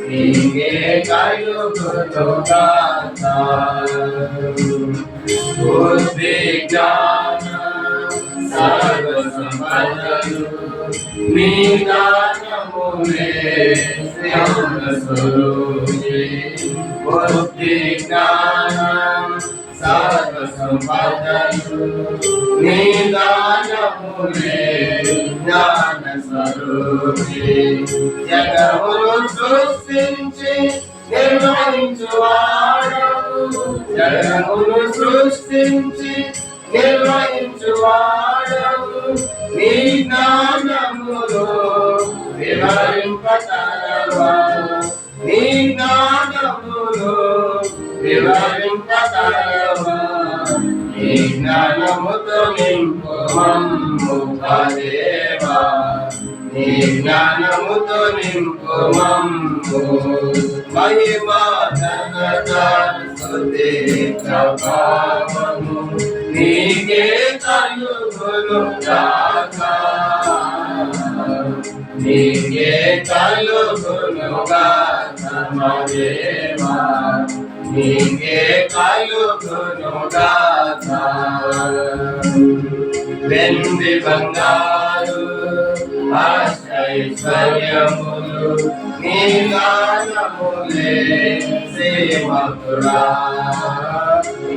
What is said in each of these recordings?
నీకే కలుగునుగాక బుద్ధి జ్ఞాన సర్వ సంపదలు నీ దానములే శ్రేయస్సులునే బుద్ధి జ్ఞాన సర్వ సంపదలు నీ దానములే జ్ఞాన స్వరూపే జగమును సృష్టించి నిర్వహించువాడవు జగమును సృష్టించి నిర్వహించువాడవు నీ జ్ఞానములో వివరింపతరవా నీ జ్ఞానములో వివరింపతరవా నీ జ్ఞానముతో నింపు మమ్ము దేవా నీ జ్ఞానముతో నింపు మమ్ము మహిమా ఘనత స్తుతి ప్రభావము నీకే కలుగునుగాక నీకే కలుగునుగాక మా దేవా నీకే కలుగునుగాక వెండి బంగారు ఐశ్వర్యములు నీ గానములే సేవకుడా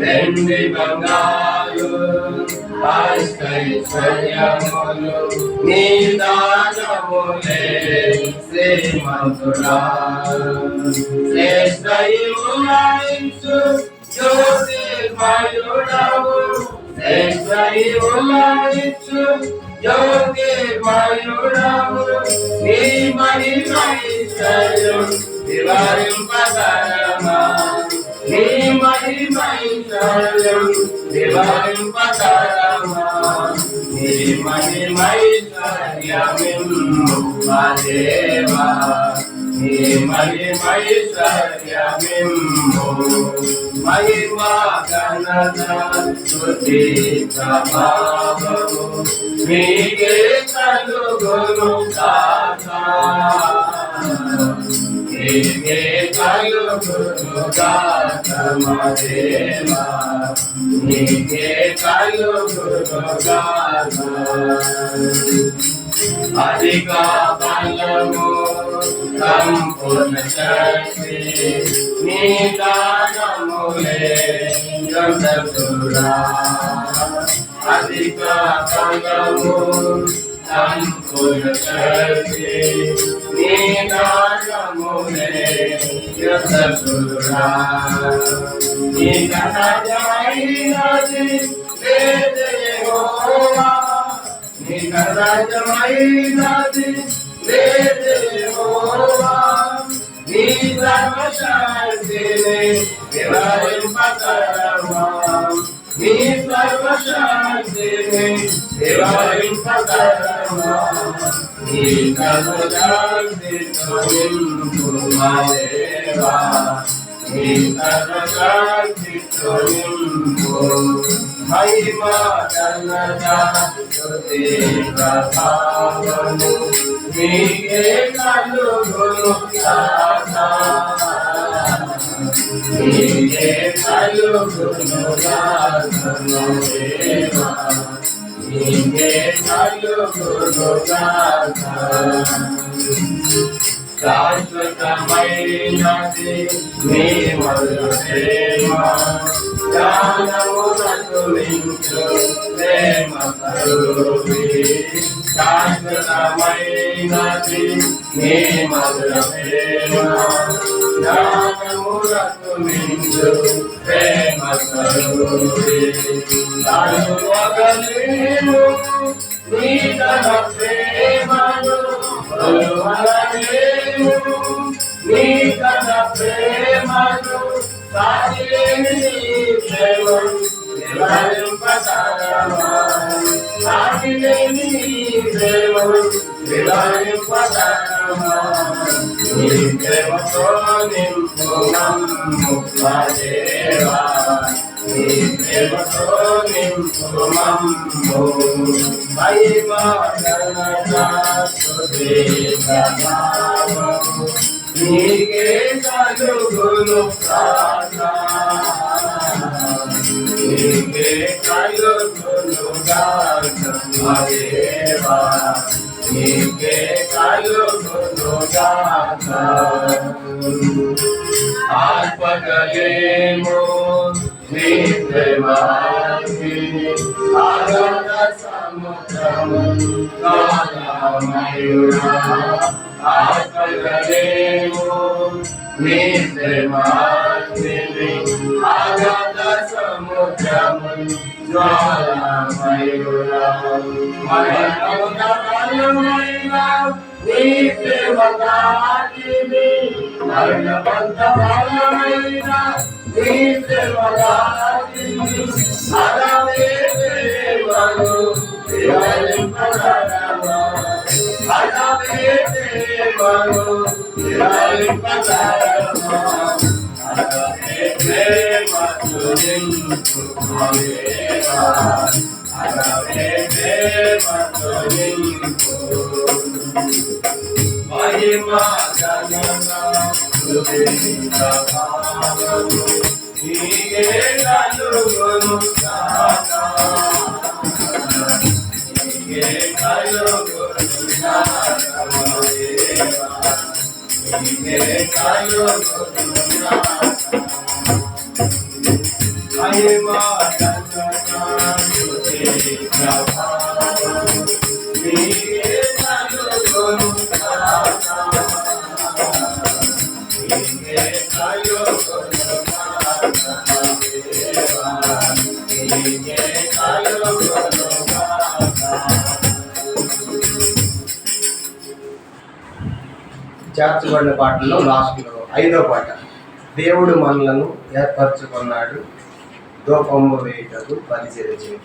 వెండి బంగారు ఐశ్వర్యములు నీ దానములే శ్రీమంతుడా శ్రేష్ఠయులైచు జ్యోతిర్మయుడవు శ్రేష్ఠయులైచు జ్యోతిర్మయుడవు నీ మహిమైశ్వర్యం వివరింపతరమా నీ మహిమైశ్వర్యం వివరింపతరమా నీ మహిమైశ్వర్యమిమ్ము మా దేవా నీ మహిమైశ్వర్యమిమ్ము మహిమా ఘనత స్తుతి ప్రభావము నీకే కలుగునుగాక నీకే కలుగునుగాక మా దేవా నీకే కలుగునుగాక అధిక బలము సంపూర్ణ శక్తి నీ దానములే యోగసురా అధిక బలము సంపూర్ణ శక్తి నీ దానములే యోగసురా నీ సహజమైనది యెహోవా నీ సహజమైనది యెహోవా నీ సర్వశక్తిని వివరింపతరమా నీ సర్వశక్తిని వివరింపతరమా నీ సర్వశక్తితో నింపు మా దేవా నీ సర్వశక్తితో నింపు మహిమా ఘనత స్తుతి ప్రభావము నీకే కలుగునుగాక నీకే కలుగునుగాక మా దేవా నీకే కలుగునుగాక శాశ్వతమైనది నీ మధుర ప్రేమ జ్ఞానమునకు మించు ప్రేమ స్వరూపి శాశ్వతమైనది నీ మధుర ప్రేమ జ్ఞానమునకు మించు ప్రేమ స్వరూపి కలుగలేము నీ తన ప్రేమను కొలువలేము నీ తన ప్రేమను సాటిలేని ప్రేమను వివరింపతరమా సాటిలేని ప్రేమను వివరింపతరమా నీ ప్రేమతో నింపు మమ్ము మా దేవా నీ ప్రేమతో నింపు మమ్ము మహిమా ఘనత స్తుతి ప్రభావము నీకే కలుగును గాక నీకే కలుగును గాక మా దేవా నీకే కలుగును గాక ఆత్మగలేము నీ ప్రేమాగ్ని ఆనంద సముద్రము కాలమయుడా ఆత్మగలేము నీ ప్రేమాగ్ని ఆనంద సముద్రము జ్వాలమయుడా మరణమైన నీ ప్రేమగాని మరణబంధమైన నీ ప్రేమగాని అరవే దేవను విరలింపగలవా అరవే దేవను విరలింపగలవా అరవే ప్రేమతో నింపుకోలేవా అరవే ప్రేమతో నింపు మహిమా గణన ప్రభావము నీకే కలుగును గాక నీకే కలుగును గాక నీకే కలుగును గాక మహిమా గణన ప్రభావము నీకే కలుగును గాక నీకే కలుగును చేర్చబడిన పాటల్లో లాస్ట్లో 5వ పాట దేవుడు మనలను ఏర్పరచుకున్నాడు దూపము వేయుటకు పరిచయం చేయు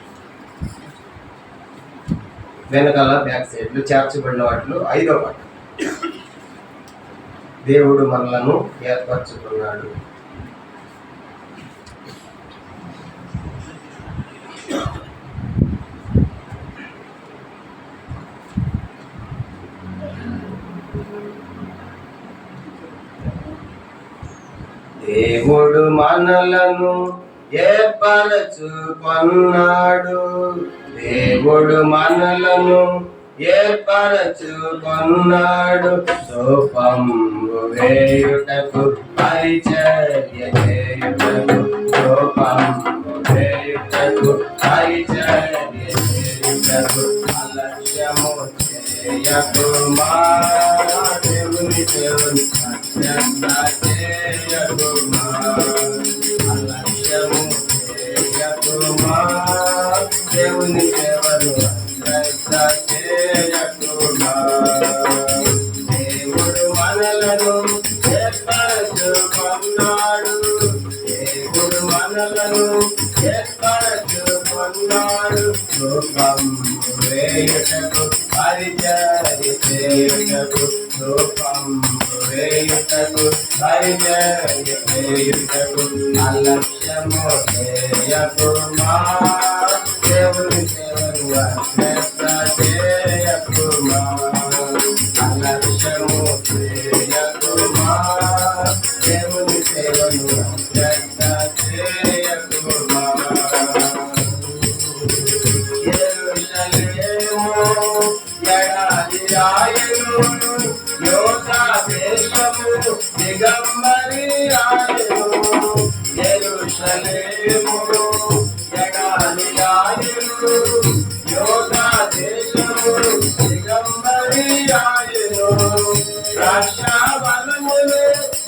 వెనకాల బ్యాక్ సైడ్లు చేర్చబడిన వాటిలో 5వ పాట దేవుడు మనలను ఏర్పరచుకున్నాడు దేవుడు మనలను ఏర్పరచుకున్నాడు దేవుడు మనలను ఏర్పరచుకున్నాడు ధూపము వేయుటకు పరిచర్య చేయుటకు ధూపము వేయుటకు పరిచర్య చేయుటకు అలక్ష్యము చేయకుమా దేవుని దేవుని అత్యంత చేయకుమా అలక్ష్యము చేయకుమా దేవుని దేవుడు దేవుడు మనలను ఏర్పరచుకున్నాడు దేవుడు మనలను ఏర్పరచుకున్నాడు ధూపము వేయుటకు పరిచర్య చేయుటకు ధూపము వేయుటకు పరిచర్య చేయుటకు అలక్ష్యము చేయకుమా దేవుని సేవను అశ్రద్ధ చేయకుమా అలక్ష్యము చేయకుమా దేవుని సేవను అశ్రద్ధ చేయకుమా యెరూషలేము ఎడారి ఆయను యోధా దేశము దిగంబరి ఆయను యెరూషలేము యోధా దేశము దిగంబరి ఆయను ద్రాక్షావనములు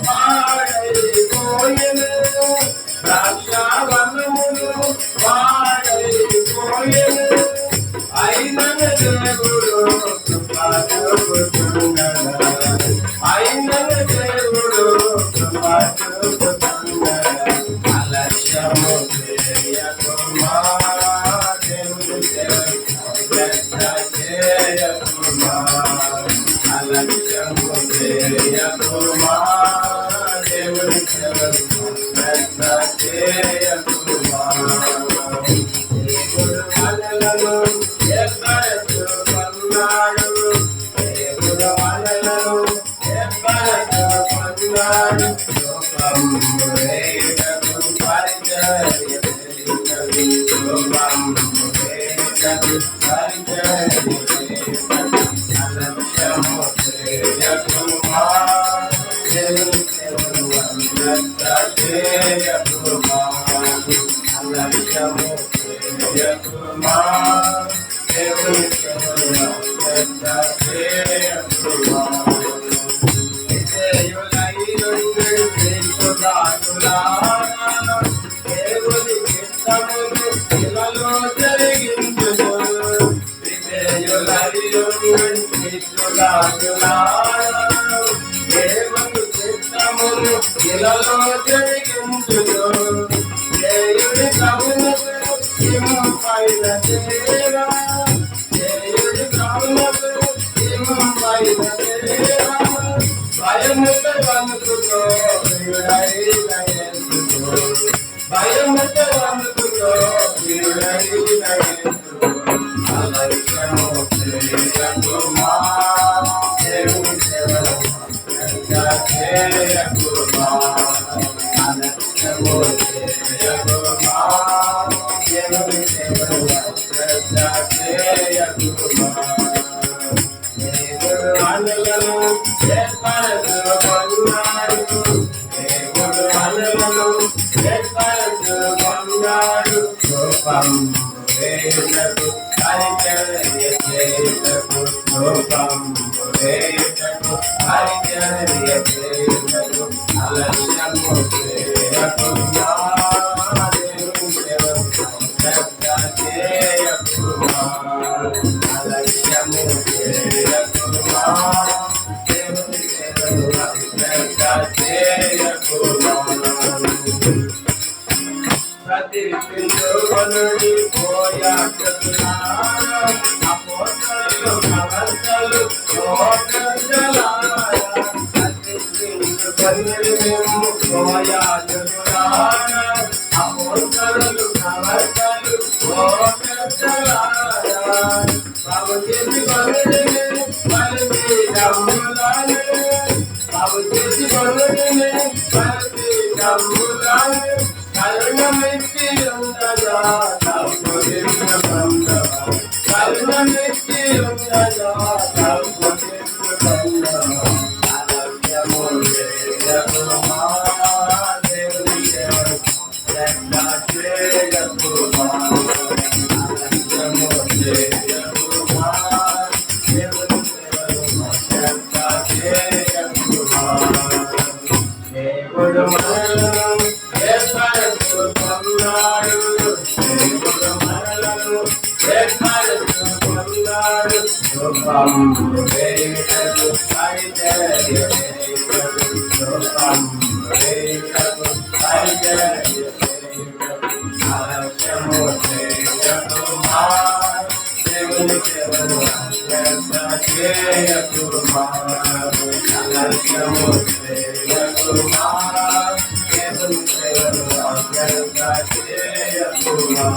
పాడైపోయెను ద్రాక్షావనములు పాడైపోయెను అయినను దేవుడు కృప చూపుచుండగా అయినను దేవుడు కృప చూపుచుండగా అలక్ష్యము చేయకుమా దేవుని చేయకుమా అలక్ష్యము చేయకుమా దేవుని చేయకుమా దేవుడు మనలను ఏర్పరచుకున్నాడు దేవుడు మనలను ఏర్పరచుకున్నాడు దేవుని చిత్తమును ఇలలో జరిగించును దేవుని ప్రభువుకు ఇంపైన దేవా దేవుని ప్రభువుకు ఇంపైన దేవా భయముతో వణుకుతో వీడైన యేసుతో భయముతో వణుకుతో వీడైన యేసుతో అలక్ష్యము చేయకుమా దేవుని సేవలో చేయకుమా అలక్ష్యము చేయకుమా దేవుని సేవలో చేయకుమా దేవుడు మనలను ఏర్పరచుకున్నాడు దేవుడు మనలను ఏర్పరచుకున్నాడు రూపం వేయుటకు పరిచర్య చేయుటకు రూపం వేయుటకు పరిచర్య చేయుటకు అలక్ష్యము చేయకుమా దేవుని సేవకు శ్రద్ధ చేయకుమా అలక్ష్యము చేయకుమా దేవుని సేవకు శ్రద్ధ చేయకుమా ప్రతి పిండుకొనుడి పోయాడులారా అపోస్తలులు ప్రవక్తలు మోక్షజలారా ప్రతి పిండుకొనుడి మేము పోయాడులారా అపోస్తలులు ప్రవక్తలు మోక్షజలారా బాబు చేసి కొనుడి మళ్ళీ డమ్ములాలు బాబు చేసి కొనుడి మళ్ళీ డమ్ములాలు కరుణమిచ్చి ఉండగా తప్పుదిన్న బంధవ కరుణమిచ్చి ఉండగా తప్పుదిన్న బంధవ అలక్ష్యము చేయకుమా దేవుని సేవకు శ్రద్ధ చేయకుమా అలక్ష్యము చేయకుమా దేవుని సేవకు శ్రద్ధ చేయకుమా దేవుడు మనలను ఏర్పరచుకున్నాడు దేవుడు మనలను ఏర్పరచుకున్నాడు రూపం వేయుటకు పరిచర్య చేయుటకు రూపం వేయుటకు పరిచర్య చేయుటకు అలక్ష్యము చేయకుమా దేవుని సేవను శ్రద్ధ చేయకుమా అలక్ష్యము చేయకుమా దేవుని సేవను శ్రద్ధ చేయకుమా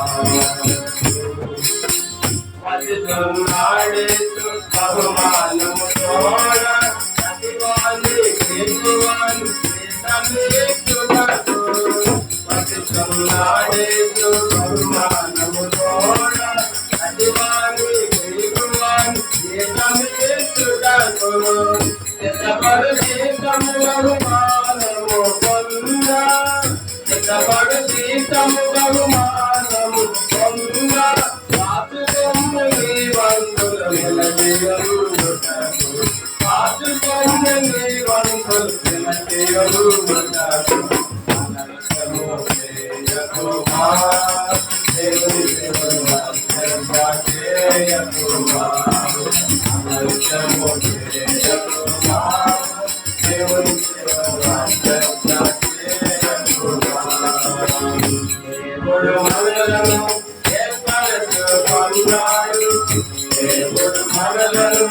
పతితున్నాడేసు బహుమానము తోడ ప్రతివాని కేతువాను సమీక్షుడకు పతితున్నాడేసు బహుమానము తోడ ప్రతివాని కేతువాను సమీక్షుడకు ఎత్తబడు సీతము బహుమానము పొందా ఎత్తబడు సీతము బహుమానము పొందా పాతుకొమ్మని వంతులు నిలదీయుటకు పాతుకొమ్మని వంతులు నిలదీయుటకు అలక్ష్యము చేయకుమా దేవుని సేవను శ్రద్ధ చేయకుమా అలక్ష్యము చేయకుమా దేవుని సేవను శ్రద్ధ చేయకుమా దేవుడు మనలను ఏర్పరచుకున్నాడు దేవుడు మనలను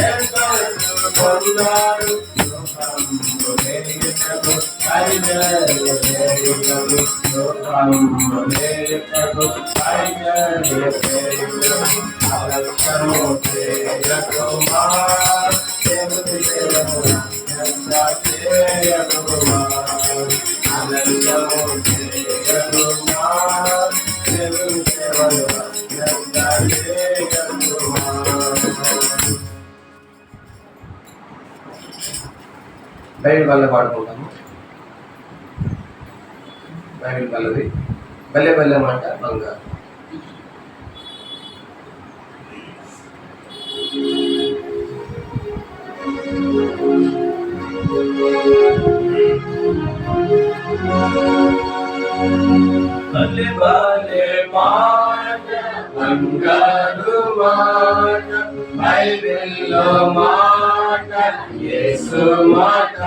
ఏర్పరచుకున్నాడు రూపంబు వేయుటకు పరిచర్య చేయుటకు రూపంబు వేయుటకు పరిచర్య చేయుటకు అలక్ష్యము చేయకుమా దేవుని సేవను శ్రద్ధ చేయనుమా అనంతము చేయనుమా దేవుని సేవలు అనంతంగా చేయనుమా. బైబిల్ వల్ల పాడుకుంటాము. బైబిల్ వల్లది బల్లె బల్లె మాట బంగారు. బల్లె బల్లె మాట బంగారు మాట బైబిల్లో మాట యేసు మాట.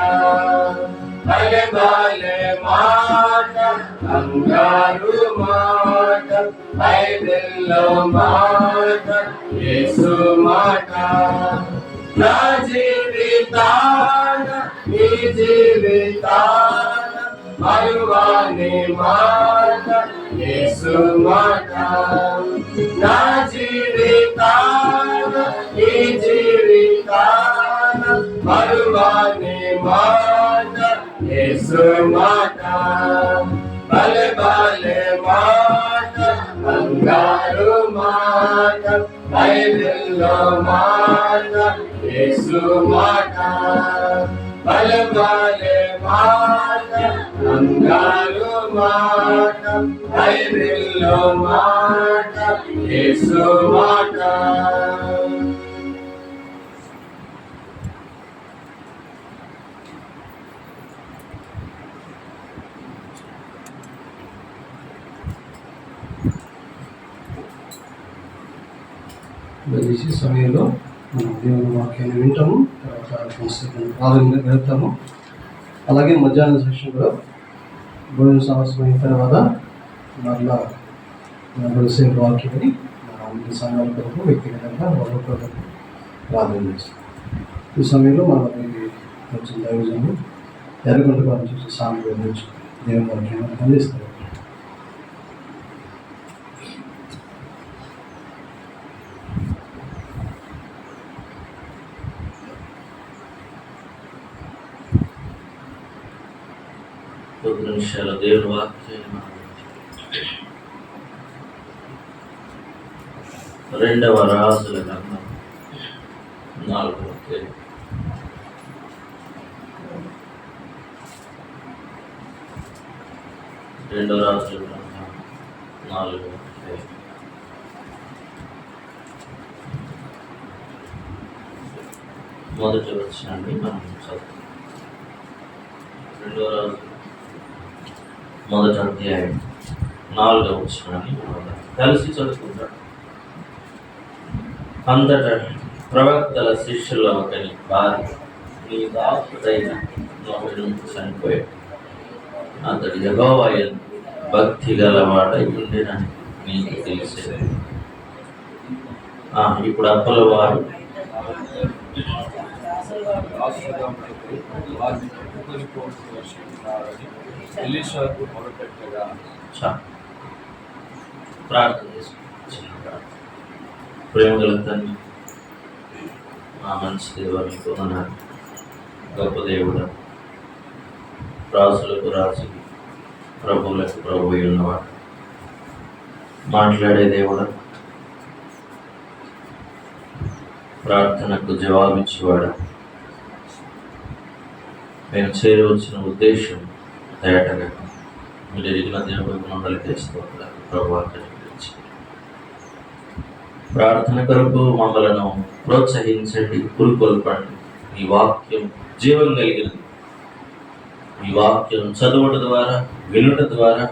బల్లె బల్లె మాట బంగారు మాట బైబిల్లో మాట యేసు మాట. నా జీవితాన ఈ జీవితాన మరువాని మాట యేసు మాట. నా జీవితాన ఈ జీవితాన మరువాని మాట యేసు మాట. బలె బలె మాట బంగారు మాట బైబిల్లో మాట యేసు మాట. బలె బలె మాట బంగారు మాట బైబిల్లో మాట యేసు మాట. ఈ సమయంలో మనం దేవుని వాక్యాన్ని వింటాము, తర్వాత ప్రారంభంగా వెళ్తాము. అలాగే మధ్యాహ్న సెషన్ కూడా భోజన సమస్య అయిన తర్వాత మరలా సేపు వాక్యాన్ని మన సంఘాల కొరకు వ్యక్తిగతంగా ఒక్కొక్క ప్రార్థన చేస్తాం. ఈ సమయంలో మన వచ్చిన దైవజనులు ఎర్రగొండ వారిని చూసి సాంగ్యం నుంచి దేవుని వాక్యాన్ని అందిస్తారు. కొద్ది నిమిషాలు దేవుని వాక్యాన్ని రెండవ రాజుల గ్రంథం 4వ అధ్యాయం. రెండవ రాజుల గ్రంథం 4వ అధ్యాయం. మొదటి వచనాన్ని మనం చదువుతాం. రెండవ రాజు మొదటి అధ్యాయం 4వ వచనాన్ని కలిసి చదువుకుంటాం. అంతటా ప్రవక్తల శిష్యుల ఒకని భార్య నీ దాసుడైన నోహును చనిపోయాడు. అతడు యెహోవా యందు భక్తి గలవాడై ఉండెనని నీకు తెలిసేది. ఇప్పుడు అప్పల వారు ప్రార్థన చేసుకుంటున్నాను. ప్రేమగల తండ్రి, మా మంచి దేవాన్ని పొందనాలి. గొప్ప దేవుడు, రాజులకు రాజు, ప్రభువులకు ప్రభు ఉన్నవాడు, మాట్లాడే దేవుడు, ప్రార్థనకు జవాబిచ్చేవాడు. మేము చేరవచ్చిన ఉద్దేశం తేటగా మీరు ఎరిగిన దేవుడు మండలి తెస్తూ ప్రభు ప్రార్థన కొరకు మమ్మలను ప్రోత్సహించండి, పురుకొల్పండి. మీ వాక్యం జీవం కలిగినది. మీ వాక్యం చదువుట ద్వారా, వినుట ద్వారా,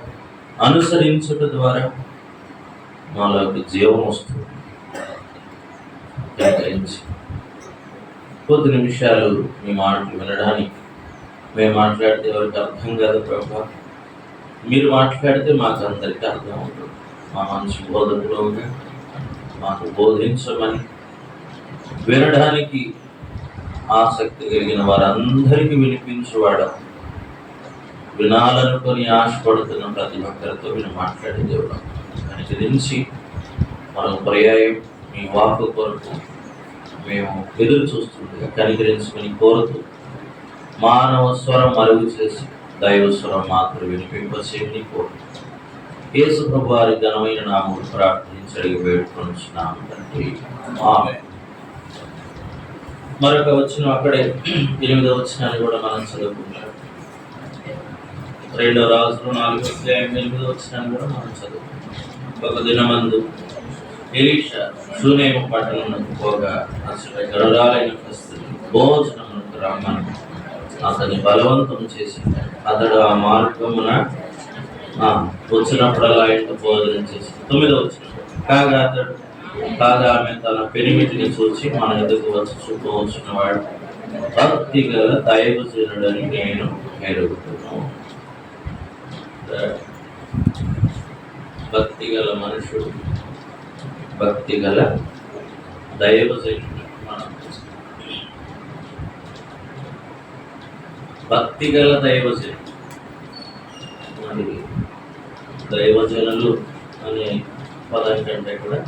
అనుసరించుట ద్వారా మాలోకి జీవం వస్తుంది. కేటాయించి కొద్ది నిమిషాలు మీ మాటలు వినడానికి. మేము మాట్లాడితే ఎవరికి అర్థం కాదు ప్రభు, మీరు మాట్లాడితే మాకు అందరికీ అర్థం అవుతుంది. మా మంచి బోధకులుగా మాకు బోధించమని, వినడానికి ఆసక్తి కలిగిన వారందరికీ వినిపించేవాడు, వినాలనుకొని ఆశపడుతున్న ప్రతి ఒక్కరితో మీరు మాట్లాడే దేవుడు అనుసరించి మనం పర్యాయం మీ వాక్కు కొరకు మేము ఎదురు చూస్తుండగా కనికరించమని కోరుతూ మానవ స్వరం మరుగు చేసి దైవ స్వరం మాత్రం వినిపింపచేయని కోరు. యేసు ప్రభు వారి ఘనమైన నామమును ప్రార్థించి అడిగి వేడుకొనుచున్నాము తండ్రి. ఆమేన్. మరొక వచనం అక్కడే 8వ వచనాన్ని కూడా మనం చదువుకుంటాం. 2 రాజులు 4:8 వచనాన్ని కూడా మనం చదువుకుంటాం. ఒక దినమందు ఎలీషా షూనేము పట్టణమునకు పోగా అసలు గరుడాలైన స్త్రీ భోజనమునకు రమ్మని అతన్ని బలవంతం చేసింది. అతడు ఆ మార్గమున వచ్చినప్పుడల్లా ఇంత భోజనం చేసి 9వ వచనం కాగా ఆమె తన పెనిమిటిని చూచి మన ఎదుగు వచ్చి చూపవచ్చున్నవాడు భక్తి గల దైవజనుడని నేను ఎరుగుతున్నాను. భక్తి గల మనుషుడు, భక్తి గల దైవజనుడు. మనం భక్తి గల దైవజనుడు. మరి దైవజనులు అనే పదం కంటే కూడా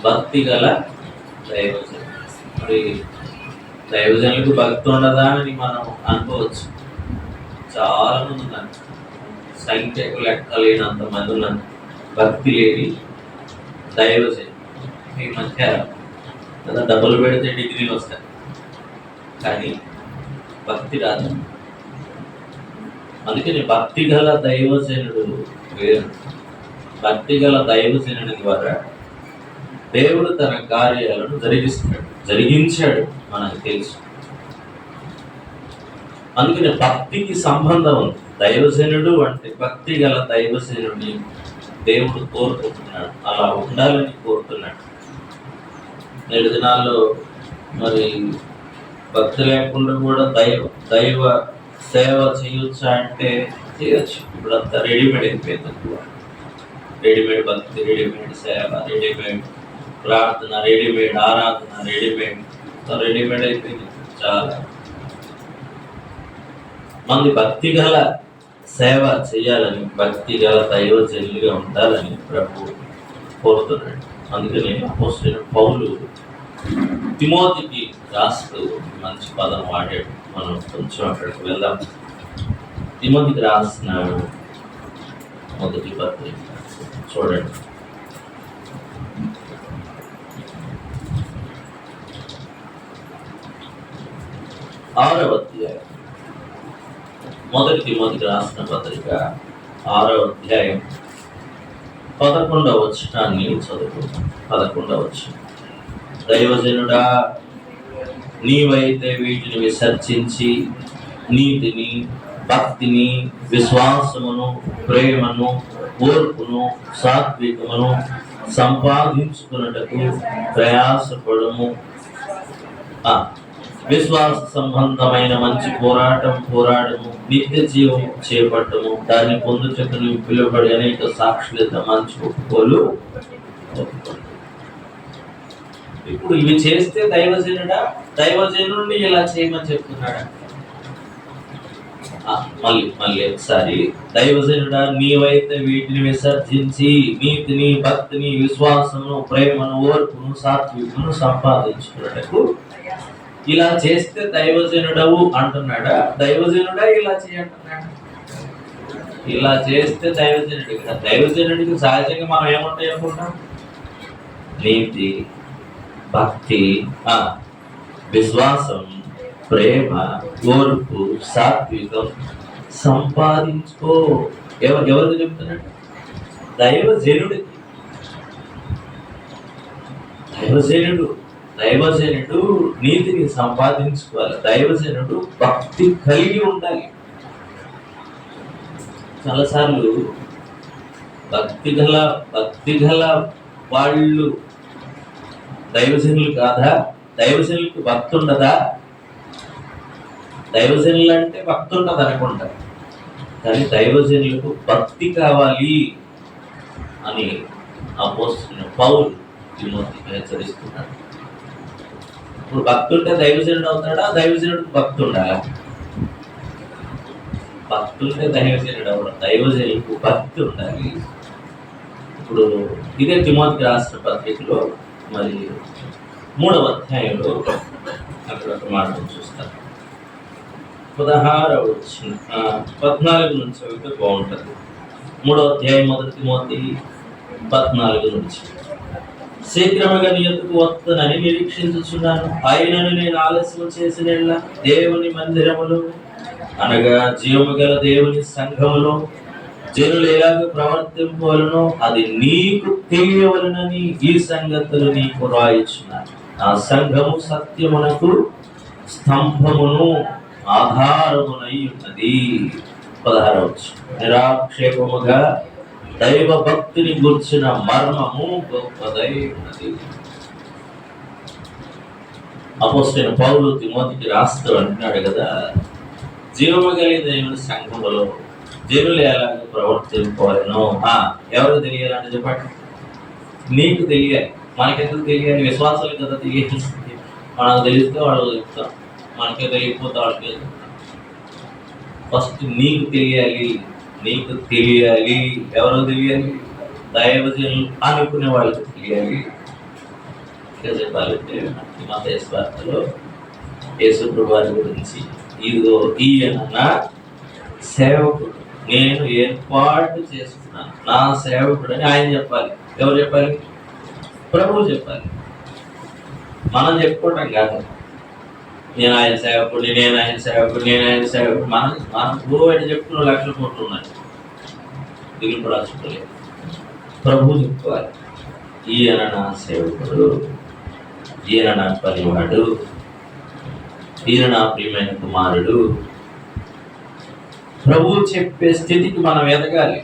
భక్తి గల దైవజనులు. మరి దైవజనులకు భక్తి ఉండదా అని మనం అనుకోవచ్చు. చాలా మంది ఉన్నారు, సంఖ్యకు లెక్క లేనంత మంది ఉన్నారు భక్తి లేని దైవజనులు. ఈ మధ్య కదా డబ్బులు పెడితే డిగ్రీలు వస్తాయి, కానీ భక్తి రాదు. అందుకని భక్తి గల దైవజనుడు వేరు. భక్తి గల దైవజనుడి ద్వారా దేవుడు తన కార్యాలను జరిగించాడు మనకు తెలుసు. అందుకని భక్తికి సంబంధం ఉంది. దైవజనుడు అంటే భక్తి గల దైవజనుడిని దేవుడు కోరుకుంటున్నాడు, అలా ఉండాలని కోరుతున్నాడు. నేడు దినాల్లో మరి భక్తి లేకుండా కూడా దైవ సేవ చేయొచ్చా అంటే చేయొచ్చు. ఇప్పుడు అంతా రెడీమేడ్ అయిపోయింది. రెడీమేడ్ భక్తి, రెడీమేడ్ సేవ, రెడీమేడ్ ప్రార్థన, రెడీమేడ్ ఆరాధన, రెడీమేడ్ అయిపోయింది. చాలా మంది భక్తి గల సేవ చేయాలని, భక్తి గల దైవజనులుగా ఉండాలని ప్రభు కోరుతున్నాడు. అందుకని అపోస్తలుడైన పౌలు తిమోతికి రాస్తూ మంచి పదం వాడాడు. మనం కొంచెం అక్కడికి వెళ్దాం. తిమోతికి రాసిన మొదటి పత్రిక చూడండి. ఆరవ అధ్యాయం, మొదటి తిమోతికి రాసిన పత్రిక 6వ అధ్యాయం 11వ వచనాన్ని చదువుకుందాం. 11వ వచనం. దైవజనుడా, నీవైతే వీటిని విసర్జించి నీతిని, భక్తిని, విశ్వాసమును, ప్రేమను, ఓర్పును, సాత్వికమును సంపాదించుకున్నటకు ప్రయాసపడము. విశ్వాస సంబంధమైన మంచి పోరాడము, నిత్య జీవం చేపట్టము, దాన్ని పొందుటకు పిలువబడి అనేక సాక్షులతో మంచి ఒప్పుకోలు. ఇప్పుడు ఇవి చేస్తే దైవజనుడిని ఇలా చేయమని చెప్తున్నాడా? మళ్ళీ ఒకసారి. దైవజనుడా, నీవైతే వీటిని విసర్జించి నీతిని, భక్తిని, విశ్వాసమును, ప్రేమను, ఓర్పును, సాత్వికమును సంపాదించుకున్నటకు ఇలా చేస్తే దైవజనుడవు అంటున్నాడా? దైవజనుడా ఇలా చేయంటున్నాడు? ఇలా చేస్తే దైవజనుడి. దైవజనుడికి సహజంగా మనం ఏమంటాయి అనుకుంటాం? నీతి, భక్తి, విశ్వాసం, ప్రేమ, ఓర్పు, సాత్వికం సంపాదించుకో. ఎవరికి చెప్తున్నాడు? దైవజనుడికి. దైవజనుడు నీతిని సంపాదించుకోవాలి. దైవజనుడు భక్తి కలిగి ఉండాలి. చాలాసార్లు భక్తి గల వాళ్ళు దైవజనులు కాదా? దైవజనులకు భక్తి ఉండదా? దైవజనులు అంటే భక్తి ఉండదు అనుకుంటారు, కానీ దైవజనులకు భక్తి కావాలి అని అపోస్తలుడైన పౌలు తిమోతికి హెచ్చరిస్తున్నాడు. ఇప్పుడు భక్తి ఉంటే దైవజనుడు అవుతాడా? దైవజనుడికి భక్తి ఉండాలా? భక్తి ఉంటే దైవజనుడు అవ్వడం. దైవజనులకు భక్తి ఉండాలి. ఇప్పుడు ఇదే తిమోతికి రాసిన పత్రికలో మరి 3వ అధ్యాయంలో అక్కడ ఒక మాట చూస్తారు. 16వ వచనం 14 నుంచి చదివితే బాగుంటుంది. 3వ అధ్యాయం 1 తిమోతి 14 నుంచి. శీఘ్రముగా నీ యొద్దకు వస్తానని నిరీక్షించుచున్నాను. ఆయనను నేను ఆలస్యం చేసిన యెడల దేవుని మందిరములో అనగా జీవము గల దేవుని సంఘములో జనులు ఎలాగ ప్రవర్తింపవలనో అది నీకు తెలియవలనని ఈ సంగతులు నీకు రాయించున్నాను. ఆ సంఘము సత్యమునకు స్తంభమును ఆధారమునై ఉన్నది. 16వ నిరాక్షేపముగా దైవ భక్తిని గుర్చిన మర్మము గొప్పదై ఉన్నది. అపోస్తలుడైన పౌలు తిమోతికి రాస్తూ అంటున్నాడు కదా, జీవము కలిగిన దేవుని సంఘములో జనులు ఎలాగ ప్రవర్తింపవలనో ఎవరు తెలియాలంటే చెప్పండి. నీకు తెలియాలి. మనకెందుకు తెలియాలి? విశ్వాసాలు కదా తెలియాల్సింది. మనకు తెలిస్తే వాళ్ళు చెప్తాం, మనకే తెలియకపోతే వాళ్ళకి ఫస్ట్ నీకు తెలియాలి. నీకు తెలియాలి. ఎవరో తెలియాలి? దైవజనులు అనుకునే వాళ్ళకి తెలియాలి. ఇంకా చెప్పాలంటే మత్తయి వార్తలో యేసు ప్రభువు వారి గురించి, ఇదిగో ఈయన నా సేవకుడు, నేను ఏర్పాటు చేసుకున్నాను, నా సేవకుడు అని ఆయన చెప్పాలి. ఎవరు చెప్పాలి? ప్రభువు చెప్పాలి. మనం చెప్పుకోవటం కాదు, నేను ఆయన సేవకుడిని, నేను ఆయన సేవకుడు, నేను ఆయన సేవకుడు. మనం గురువు చెప్పుకున్న లక్షల కోట్లు ఉన్నాయి. దిగులు రాసుకోలేదు. ప్రభువు చెప్పుకోవాలి, ఈయన నా సేవకుడు, ఈయన నా పనివాడు, ఈయన నా ప్రియమైన కుమారుడు. ప్రభువు చెప్పే స్థితికి మనం ఎదగాలి.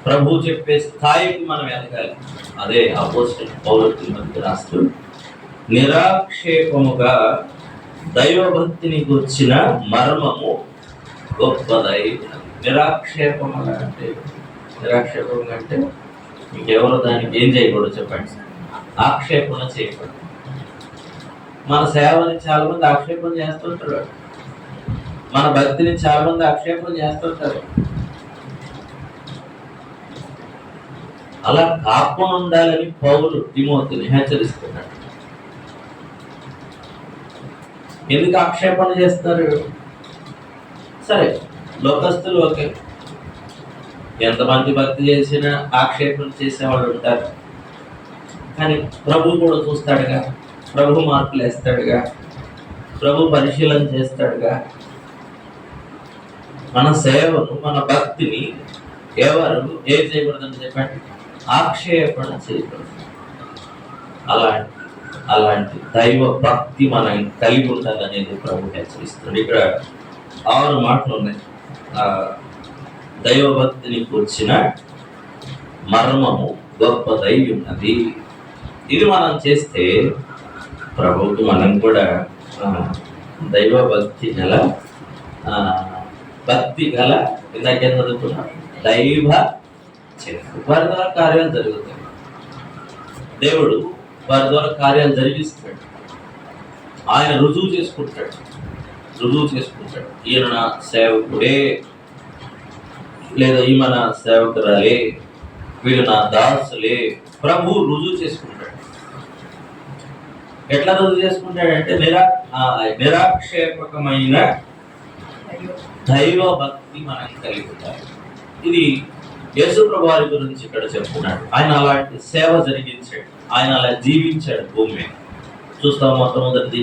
ప్రభు చెప్పే స్థాయికి మనం ఎదగాలి. అదే అపోస్తలుడైన పౌలు తిమోతికి రాస్తూ నిరాక్షేపముగా దైవభక్తిని గుర్చిన మర్మము గొప్పదై. నిరాక్షేపముగా అంటే మీకెవరో దానికి ఏం చేయకూడదు చెప్పండి? ఆక్షేపణ చేయకూడదు. మన సేవని చాలా మంది ఆక్షేపణ చేస్తుంటారు. మన భక్తిని చాలా మంది ఆక్షేపణ చేస్తుంటారు. అలా కాకుండా ఉండాలని పౌలు తిమోతిని హెచ్చరిస్తున్నాడు. ఎందుకు ఆక్షేపణ చేస్తారు? సరే, లోకస్తులు ఓకే, ఎంతమంది భక్తి చేసినా ఆక్షేపణ చేసేవాళ్ళు ఉంటారు. కానీ ప్రభు కూడా చూస్తాడుగా, ప్రభు మార్పులు వేస్తాడుగా, ప్రభు పరిశీలన చేస్తాడుగా. మన సేవను, మన భక్తిని ఎవరు ఏం చేయకూడదని చెప్పండి? ఆక్షేపణ చేయకూడదు. అలాంటి దైవ భక్తి మనం కలిగి ఉండాలనేది ప్రభు హెచ్చరిస్తుంది. ఇక్కడ 6 మాటలు ఉన్నాయి. దైవ భక్తిని కూర్చిన మర్మము గొప్పదై ఉన్నది. ఇది మనం చేస్తే ప్రభువుకి మనం కూడా దైవ భక్తి గల ఇందాక చదువుకున్నాం, దైవ వారి ద్వారా కార్యాలు జరుగుతాయి. దేవుడు వారి ద్వారా కార్యాలు జరిగిస్తాడు. ఆయన రుజువు చేసుకుంటాడు. ఈయన నా సేవకుడే, లేదా ఈమె నా సేవకురాలే, వీళ్ళు నా దాసులే. ప్రభు రుజువు చేసుకుంటాడు. ఎట్లా రుజువు చేసుకుంటాడంటే నిరాక్షేపకమైన దైవ భక్తి మనం కలిగి ఉంటారు. ఇది యేసు ప్రభు వారి గురించి ఇక్కడ చెప్తున్నాడు. ఆయన అలాంటి సేవ జరిగించాడు. ఆయన అలా జీవించాడు భూమి మీద. చూస్తాం, మొట్టమొదటిది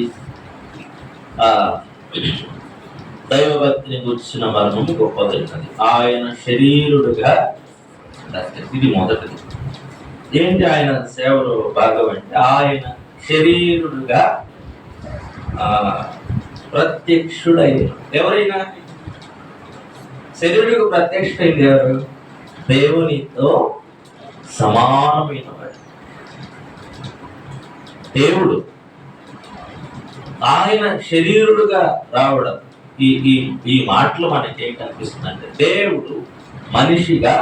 దైవ భక్తిని గుర్చిన మర్మము గొప్పదైనది. ఆయన శరీరుడుగా, ఇది మొదటిది. ఏంటి ఆయన సేవలో భాగం అంటే, ఆయన శరీరుడుగా ప్రత్యక్షుడై. ఎవరైనా శరీరుడికి ప్రత్యక్షమైంది ఎవరు? దేవునితో సమానమైన వాడు దేవుడు. ఆయన శరీరుడుగా రావడం, ఈ మాటలు మనకి ఏం కనిపిస్తుంది అంటే, దేవుడు మనిషిగా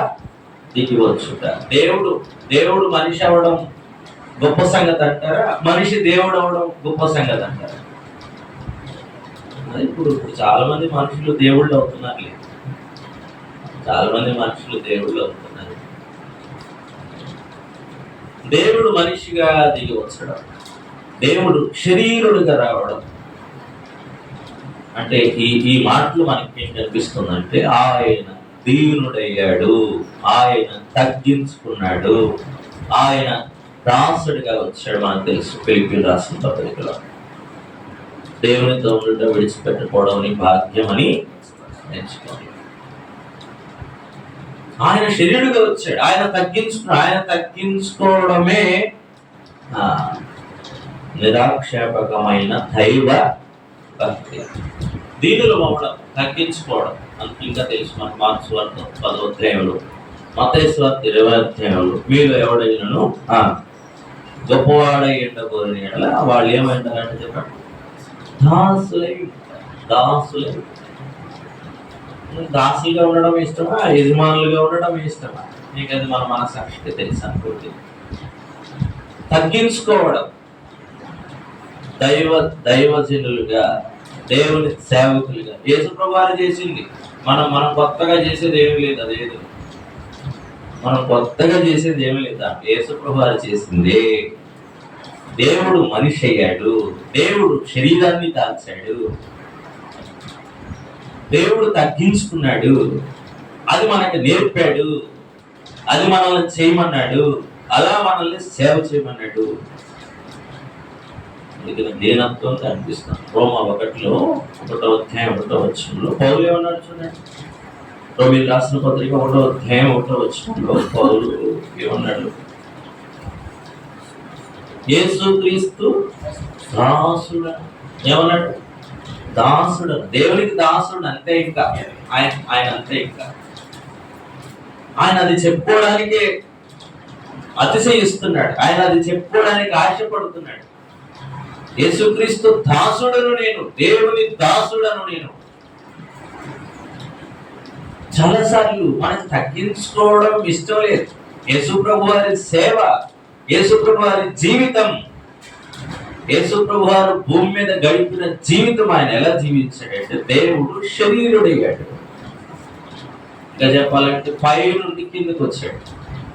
దిగి వచ్చుట. దేవుడు మనిషి అవడం గొప్ప సంగతి అంటారా? మనిషి దేవుడు అవడం గొప్ప సంగతి అంటారా? ఇప్పుడు చాలా మంది మనుషులు దేవుళ్ళు అవుతున్నారు. దేవుడు మనిషిగా దిగి వచ్చడం, దేవుడు శరీరుడిగా రావడం, అంటే ఈ మాటలు మనకి ఏం కనిపిస్తుందంటే ఆయన దీనుడయ్యాడు, ఆయన తగ్గించుకున్నాడు, ఆయన దాసుడిగా వచ్చాడు. మనకు తెలుసు ఫిలిప్పీయులకు రాసిన పత్రికలో దేవునితో ఉండటం విడిచిపెట్టకపోవడం నీ భాగ్యం అని నేర్చుకోండి. ఆయన శరీరుగా వచ్చాడు, ఆయన తగ్గించుకోవడమే నిరాక్షేపకమైన దైవ భక్తి. దీనులు అవ్వడం, తగ్గించుకోవడం. మనకి ఇంకా తెలుసు, మన మార్క్స్ వార్త 10వ అధ్యాయంలో, మత్తయి సువార్త 20వ అధ్యాయంలో, మీలో ఎవడైనాను గొప్పవాడై ఉండబోని ఎడల వాళ్ళు ఏమంటారంటే చెప్పండి, దాసులుగా ఉండడం ఇష్టమా, యజమానులుగా ఉండడం ఇష్టమా? నీకు అది మన మనసాక్షికి తెలుసు అనుకోండి. తగ్గించుకోవడం, దైవజనులుగా, దేవుని సేవకులుగా యేసుప్రభువు వారు చేసింది. మనం కొత్తగా చేసేది ఏమి లేదు. అదేది మనం కొత్తగా చేసేది ఏమి లేదా, యేసుప్రభువు వారు చేసిందే. దేవుడు మనిషి అయ్యాడు, దేవుడు శరీరాన్ని దాల్చాడు, దేవుడు తగ్గించుకున్నాడు, అది మనకి నేర్పాడు, అది మనల్ని చేయమన్నాడు, అలా మనల్ని సేవ చేయమన్నాడు. దీనత్వం కనిపిస్తాం. రోమా 1లో 1వ అధ్యాయం 1వ వచనంలో పౌలు ఏమన్నాడు చూడండి. రోమీయులకు రాసిన పత్రిక 1వ అధ్యాయం 1వ వచనంలో పౌలు ఏమన్నాడు, యేసుక్రీస్తు దాసుడు. ఏమన్నాడు? దాసుడు, దేవునికి దాసుడు. అంతే, ఇంకా ఆయన అంతే. ఇంకా ఆయన అది చెప్పుకోవడానికి అతిశయిస్తున్నాడు, ఆయన అది చెప్పుకోవడానికి ఆశపడుతున్నాడు. యేసుక్రీస్తు దాసుడను నేను, దేవుని దాసుడను నేను. చాలాసార్లు మనకు తగ్గించుకోవడం ఇష్టం లేదు. యేసుప్రభు వారి సేవ, యేసుప్రభు వారి జీవితం, యేసుప్రభు వారు భూమి మీద గడిపిన జీవితం ఆయన ఎలా జీవించాడంటే దేవుడు శరీరుడయ్యాడు. ఇంకా చెప్పాలంటే పై నుండి కిందకి వచ్చాడు.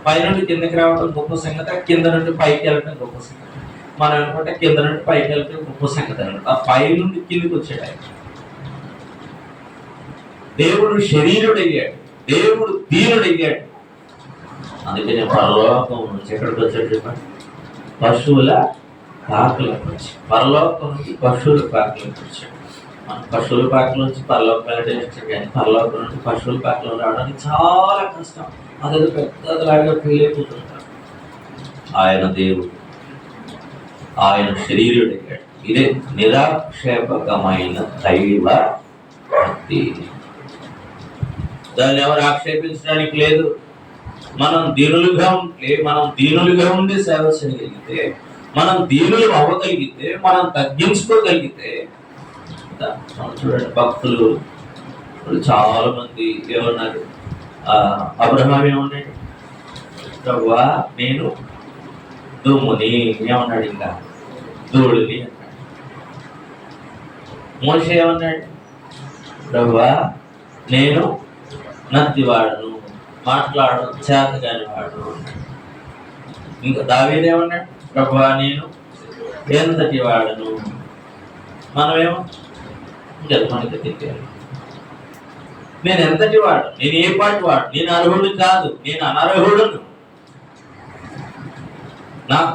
పై నుండి కిందకి రావడం గొప్ప సంగతి, కింద నుండి పైకి వెళ్ళడం గొప్ప సంగతి. మనం అనుకుంటే కింద నుండి పైకి వెళ్తే గొప్ప సంగతి అనమాట. ఆ పై నుండి కిందకి వచ్చాడు ఆయన. దేవుడు శరీరుడయ్యాడు, దేవుడు దీనుడయ్యాడు. అందుకనే పరలోకం నుంచి ఎక్కడికి వచ్చాడు చెప్పండి, పశువుల పాకలకు వచ్చి, పరలోకం నుంచి పశువుల పాకలకు వచ్చాడు. మన పశువుల పాకల నుంచి పరలోకం వెళ్ళడం ఇష్టం, కానీ పరలోకం నుంచి పశువుల పాకలో రావడానికి చాలా కష్టం. అదేదో పెద్దలాగా ఫీల్ అయిపోతుంటారు. ఆయన దేవుడు, ఆయన శరీరుడయ్యాడు. ఇదే నిరాక్షేపకమైన దైవ భక్తి. దాన్ని ఎవరు ఆక్షేపించడానికి లేదు. మనం దీనులుగా ఉండి సేవ చేయగలిగితే, మనం దీనులు అవ్వగలిగితే, మనం తగ్గించుకోగలిగితే, చూడండి భక్తులు చాలా మంది ఏమన్నారు, అబ్రహాం ఏమన్నాడు, ప్రభువా నేను దుమ్ముని, ఏమన్నాడు, ఇంకా ధూళిని అన్నాడు. మోషే ఏమన్నాడు, ప్రభువా నేను నత్తివాడను, మాట్లాడడం చేతగాని వాడు. ఇంకా దావీదు ఏమన్నాడు, ప్రభువా నేను ఎంతటి వాడను. మనమేమో ఇంకా మనకి తెలియాలి, నేను ఎంతటి వాడు, నేను ఏ పాటి వాడు, నేను అర్హుడు కాదు, నేను అనర్హుడును,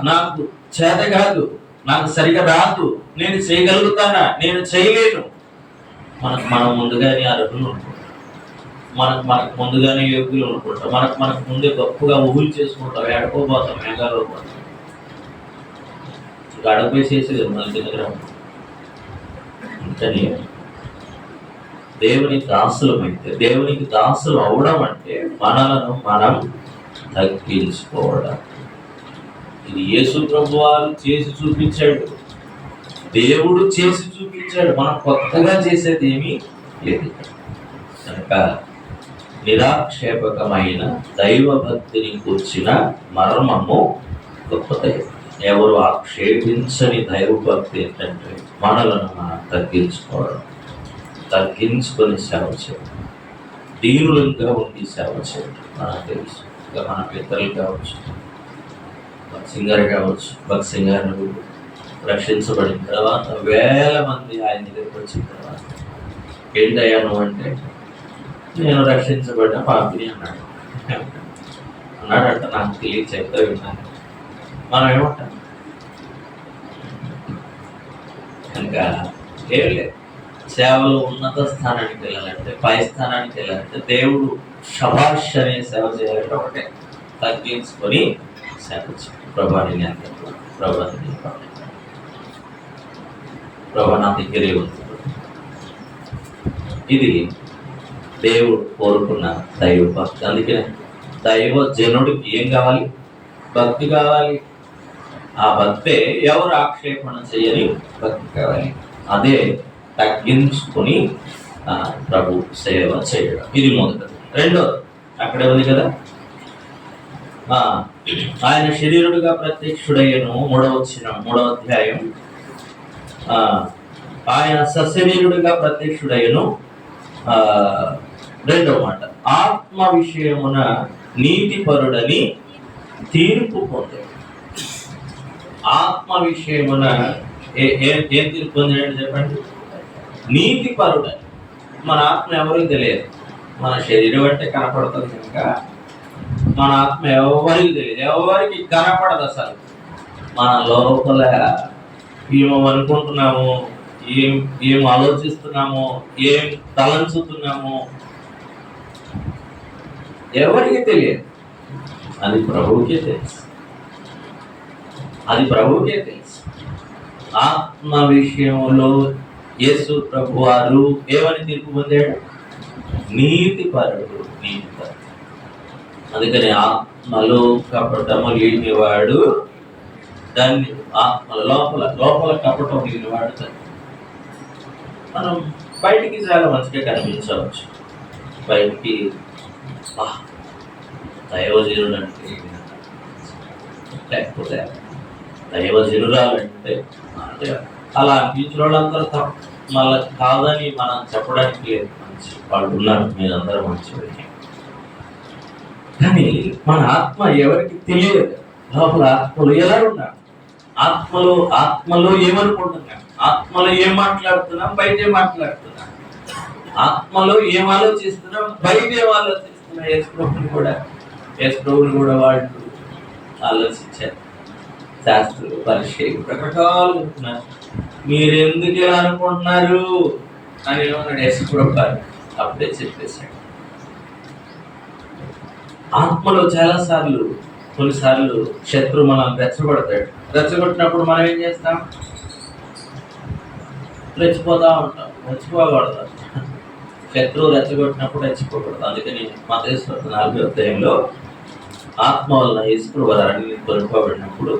నాకు చేత కాదు, నాకు సరిగా రాదు, నేను చేయగలుగుతానా, నేను చేయలేను. మనం ముందుగానే అర్హులు అనుకుంటాం, మనకు ముందుగానే యోగ్యులు అనుకుంటాం, మనకు ముందే గొప్పగా ఊహులు చేసుకుంటాం, ఏడుకోపోతాం, మేఘాలు పోతాం. గడపై చేసేది మన దగ్గర. అందుకని దేవునికి దాసులమైతే, దేవునికి దాసులు అవడం అంటే మనలను మనం తగ్గించుకోవడం. ఇది యేసు ప్రభు వారు చేసి చూపించాడు, దేవుడు చేసి చూపించాడు. మనం కొత్తగా చేసేది ఏమీ లేదు. కనుక నిరాక్షేపకమైన దైవ భక్తిని కూర్చిన మర్మము గొప్పదై. ఎవరు ఆక్షేపించని దైవ భక్తి ఏంటంటే మనలను మనం తగ్గించుకోవడం, తగ్గించుకొని సేవ చేయడం, దీనులుగా ఉండి సేవ చేయడం. మనకు తెలుసు, ఇంకా మన పితరులు కావచ్చు, సింగర్ కావచ్చు, సింగర్ రక్షించబడిన తర్వాత వేల మంది ఆయన దగ్గరికి వచ్చిన తర్వాత ఏంటయ్యా నువ్వు అంటే, నేను రక్షించబడిన పాపిని అన్నాడు. అన్నాడంట, నాకు తెలియ చెప్తా విన్నాను. మనం ఏమంటాం? కనుక ఏం లేదు, సేవలో ఉన్నత స్థానానికి వెళ్ళాలంటే, పై స్థానానికి వెళ్ళాలంటే దేవుడు శభాష్ అనే సేవ చేయాలంటే ఒకటే, తగ్గించుకొని సేవ చేయాలి. ప్రభాని ప్రభా నా దగ్గరే ఉంది. ఇది దేవుడు కోరుకున్న దైవ భక్తి. అందుకనే దైవ జనుడికి ఏం కావాలి? భక్తి కావాలి. ఆ భక్తే ఎవరు ఆక్షేపణ చేయని భక్తి కావాలి. అదే తగ్గించుకొని ప్రభు సేవ చేయడం. ఇది మొదటిది. రెండోది అక్కడే ఉంది కదా, ఆయన శరీరుడిగా ప్రత్యక్షుడయ్యను. 3వ అధ్యాయం. ఆయన సశరీరుడిగా ప్రత్యక్షుడయ్యను. 2వ మాట, ఆత్మ విషయమున నీతిపరుడని తీర్పు పొందాడు. ఆత్మ విషయమున ఏం తీర్పు పొందాడు చెప్పండి? నీతిపరుడని. మన ఆత్మ ఎవరికి తెలియదు. మన శరీరం అంటే కనపడుతుంది కనుక మన ఆత్మ ఎవరికి తెలియదు, ఎవరికి కనపడదు. అసలు మన లోపల ఏమో అనుకుంటున్నాము, ఏం ఆలోచిస్తున్నాము, ఏం తలంచుతున్నాము ఎవరికి తెలియదు. అది ప్రభువుకే తెలుసు. ఆత్మ విషయంలో యేసు ప్రభు వారు ఏమని తీర్పు పొందాడు? నీతిపరుడు. అందుకని ఆత్మలో కపటము లేనివాడు దాన్ని, ఆత్మల లోపల కపటం లేనివాడు దాన్ని. మనం బయటికి చాలా మంచిగా కనిపించవచ్చు. బయటికి దైవజనుడు అంటే, లేకపోతే దైవజనురాలంటే అలా అనిపించిన వాళ్ళందరూ మళ్ళీ కాదని మనం చెప్పడానికి లేదు. మంచి వాళ్ళు ఉన్నారు, మీరందరూ మంచివాళ్ళు. కానీ మన ఆత్మ ఎవరికి తెలియదు. లోపల ఆత్మలో ఎలా ఉన్నాడు, ఆత్మలో ఏమనుకుంటున్నాం, ఆత్మలో ఏం మాట్లాడుతున్నాం, బయట ఏం మాట్లాడుతున్నాం, ఆత్మలో ఏం ఆలోచిస్తున్నాం, బయట ఏం ఆలోచిస్తున్నాం. యేసుప్రభుని కూడా వాళ్ళు ఆలోచించారు. శాస్త్రులు పరిచయం రకరకాలు ఉంటున్నారు. మీరు ఎందుకు ఇలా అనుకుంటున్నారు అని ఏమన్నాడు యేసుప్రభు గారు. అప్పుడే చెప్పేశాడు. ఆత్మలో కొన్నిసార్లు శత్రువు మనం రెచ్చగొడతాడు. రెచ్చగొట్టినప్పుడు మనం ఏం చేస్తాం? రెచ్చిపోతా ఉంటాం, రెచ్చిపోకూడదు. శత్రువు రెచ్చగొట్టినప్పుడు రెచ్చిపోకూడదు. అందుకని మత్తయి 4వ అధ్యాయంలో ఆత్మ వలన యేసుప్రభు వారు అన్ని కొనుక్కోబడినప్పుడు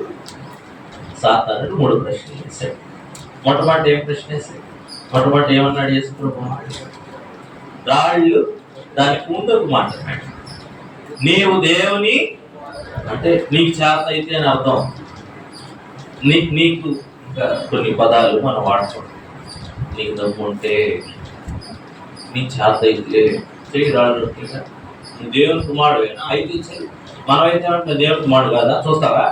సాతానుడు 3 ప్రశ్నలు వేశాడు. మొట్టమొదటి ఏం ప్రశ్న వేశాడు? మొట్టమొదటి ఏమన్నాడు యేసుప్రభు? రాళ్ళు దానికి ముందుకు మాట్లాడాడు. నీవు దేవుని అంటే నీకు చేత అయితే అని అర్థం. నీకు కొన్ని పదాలు మనం వాడుకోండి. నీకు దమ్ము ఉంటే, నీకు చేత అయితే చెయ్యి. రాళ్ళు నువ్వు దేవుని కుమారుడు అయితే చెయ్యి. మనమైతే అంటే దేవుని కుమారుడు కాదా? చూస్తావా?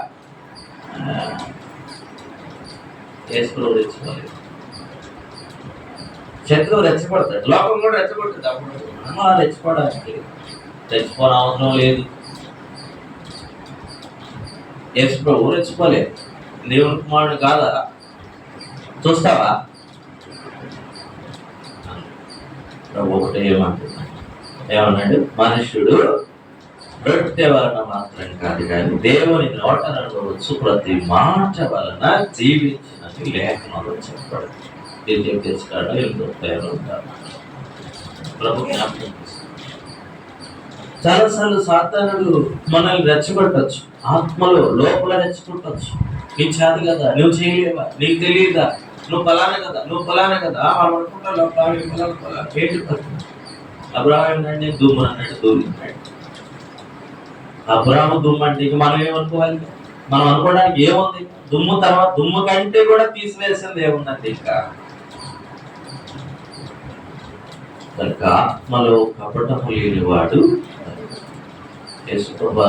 యేసుప్రభు రెచ్చిపోలేదు. శత్రువు రెచ్చగొడతాడు, లోకం కూడా రెచ్చగొడుతుంది. అప్పుడు మనం అలా రెచ్చిపోవడానికి రెచ్చిపోని అవసరం లేదు. యేసుప్రభు రెచ్చిపోలేదు. దేవుని కుమారుడు కాదా? చూస్తావా? ప్రభు ఒకటే ఏమన్నాడు? మనుష్యుడు రొట్టె వలన మాత్రం కాదు కానీ దేవుని నోట నుండి వచ్చు ప్రతి మాట వలన జీవించినది లేఖనంలో చెప్పాడు. ఇది చెప్పేస్తాడు. ఎంతో పేరు ఉంటారు. ప్రభు జ్ఞాపకం చాలాసార్లు సాతానుడు మనల్ని రెచ్చగొట్టచ్చు. ఆత్మలో లోపల రెచ్చగొట్టచ్చు. నీకు చేతి కదా, నువ్వు చేయలేవా, నీకు తెలియదా, నువ్వు ఫలానా కదా వాళ్ళు అనుకుంటా లోపల ఏంటి అబ్రాహాం అంటే దుమ్ము అన్నట్టు దూరిన్నాడు. అబ్రాహాము దుమ్ము అంటే ఇక మనం ఏమనుకోవాలి? మనం అనుకోవడానికి ఏముంది? దుమ్ము తర్వాత దుమ్ము కంటే కూడా తీసివేసింది ఏముందంటే ఇంకా. కనుక ఆత్మలో కపటము లేనివాడు యేసుప్రభు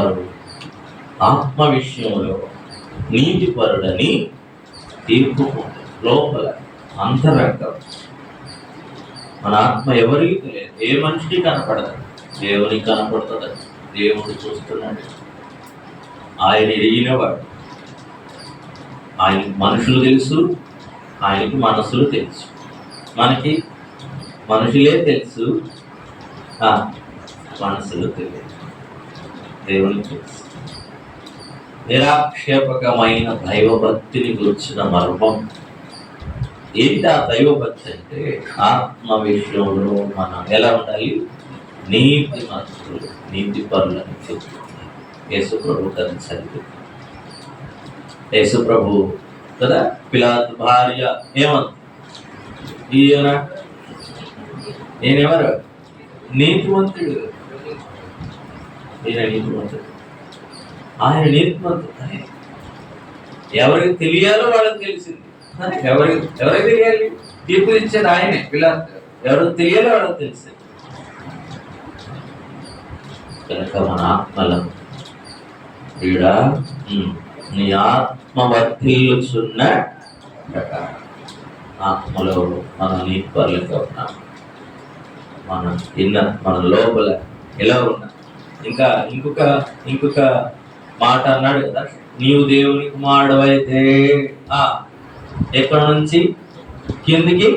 ఆత్మ విషయంలో నీతిపరుడని తీర్పు లోపల అంతరంగం మన ఆత్మ ఎవరికి తెలియదు, ఏ మనిషికి కనపడదు, దేవునికి కనపడుతుంది. దేవుడు చూస్తున్నాడు. ఆయన ఎరిగినవాడు. ఆయనకి మనుషులు తెలుసు, ఆయనకి మనసులు తెలుసు. మనకి మనుషులే తెలుసు, మనసులు తెలియదు. దేవునికి తెలుసు. నిరాక్షేపకమైన దైవభక్తిని గురించిన మర్మం ఏంటి? ఆ దైవభక్తి అంటే ఆత్మ విషయంలో మనం ఎలా ఉండాలి? నీతి మంతులు, నీతి పరులని చెప్తుంది యేసు ప్రభు. దాన్ని సరిగ్గా యేసు ప్రభు కదా, పిలాతు భార్య ఏమంది? ఈయన నేనెవరు? నీతిమంతుడు. ఈయన నీతిమంతుడు. ఆయన నీతిమంతుడు. ఎవరికి తెలియాలో వాళ్ళకి తెలిసింది. ఎవరికి తెలియాలి? తీర్పు ఇచ్చేది ఆయనే, పిలాతు. ఎవరికి తెలియాలో వాళ్ళకి తెలిసింది. కనుక మన ఆత్మలను ఈడా నీ ఆత్మ వర్ధిల్లుచున్న ప్రకారం ఆత్మలో మనం నీతి పరులుగా ఉన్నాం. మన లోపల ఎలా ఉన్నా. ఇంకా ఇంకొక మాట అన్నాడు కదా, నీవు దేవుని కుమారుడవైతే ఎక్కడ నుంచి కిందికి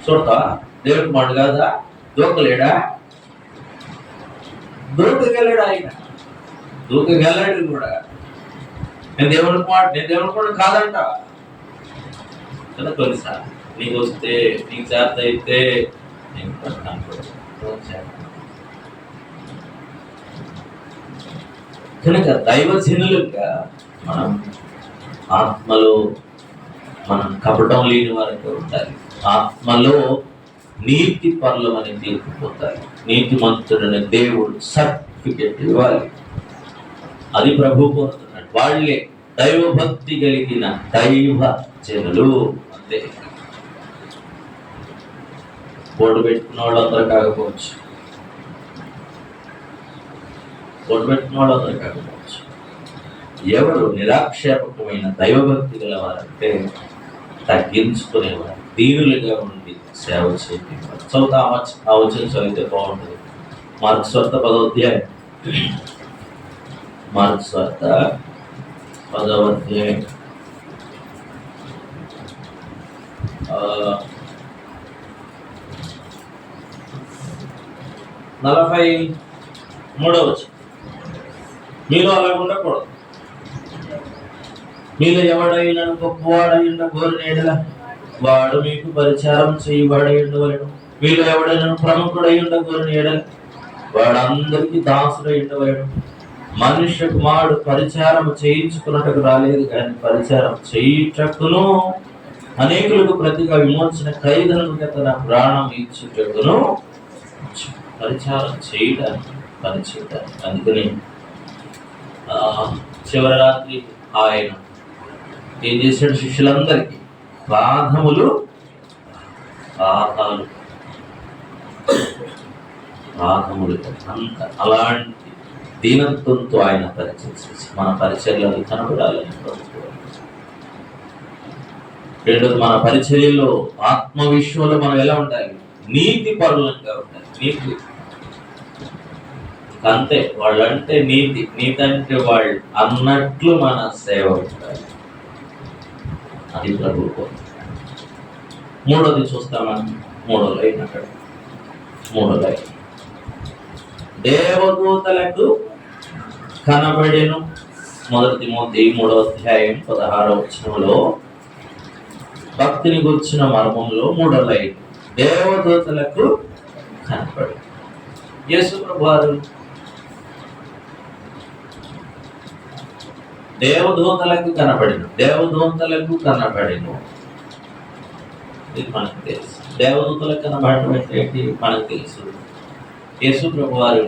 చూడతా? దేవుని కుమారుడు కాదా? దూకలేడా? దూకగలడు ఆయన, దూకగలడు కూడా. నేను దేవుని కుమారుడు కాదంట కదా. కొన్నిసార్లు నీకు వస్తే, నీకు చేత అయితే నేను కనుక దైవజనులుగా మనం ఆత్మలో మనం కపటం లేని వారికి ఉండాలి. ఆత్మలో నీతి పరులమని తీర్పు పొందాలి. నీతిమంతుడని దేవుడు సర్టిఫికెట్ ఇవ్వాలి. అది ప్రభు కోరుతున్నాడు. వాళ్ళే దైవభక్తి కలిగిన దైవ జనులు. అంతే. బోర్డు పెట్టుకున్న వాళ్ళందరూ కాకపోవచ్చు, ఎవరు నిరాక్షేపకమైన దైవభక్తి గలవారంటే తగ్గించుకునేవారు, దీనులుగా ఉండి సేవ చేసేవారు. చదువుతా చదివితే బాగుంటుంది. మార్క్స్ వార్త 10వ అధ్యాయం. మార్క్స్ వార్త 10వ అధ్యాయం 43వ వచనం. మీలో అలా ఉండకూడదు. మీలో ఎవడైనా గొప్పవాడైన గోరినేడల వాడు మీకు పరిచారం చేయబడి ఉండవలను. మీలో ఎవడైనా ప్రముఖుడై ఉండ గోరినేడల వాడు అందరికీ దాసుడై ఉండవలను. మనుష్య కుమారుడు పరిచారం చేయించుకున్నట్టుకు రాలేదు, కానీ పరిచారం చేయుటకును అనేకులకు ప్రతిగా విమోచన ఖైదనుగా తన ప్రాణం ఇచ్చుటకును. పరిచారం చేయడానికి, పని చేయడానికి. అందుకని చివరి రాత్రి ఆయన ఏం చేశాడు? శిష్యులందరికీ పాదములు అంత అలాంటి దీనత్వంతో ఆయన పరిచయం చేసి మన పరిచర్యలు కనబడాలని కోరుకోవాలి. రెండోది, మన పరిచర్యలో ఆత్మ విషయంలో మనం ఎలా ఉండాలి? నీతి పరులంగా ఉండాలి. నీతి అంతే. వాళ్ళంటే నీతి అంటే వాళ్ళు అన్నట్లు మన సేవ ఉండాలి. అది ప్రభు. మూడోది చూస్తామని, మూడో లైన్ అక్కడ, మూడో లైన్, దేవదూతలకు కనబడెను. 1 తిమోతి 3వ అధ్యాయం 16వ వచనంలో భక్తిని గురించిన మర్మంలో 3వ లైన్, దేవదూతలకు కనబడి. యేసు ప్రభువారు దేవదూతలకు కనబడిను. ఇది మనకు తెలుసు. దేవదూతలకు కనబడటం ఏంటి మనకు తెలుసు. యేసు ప్రభువారు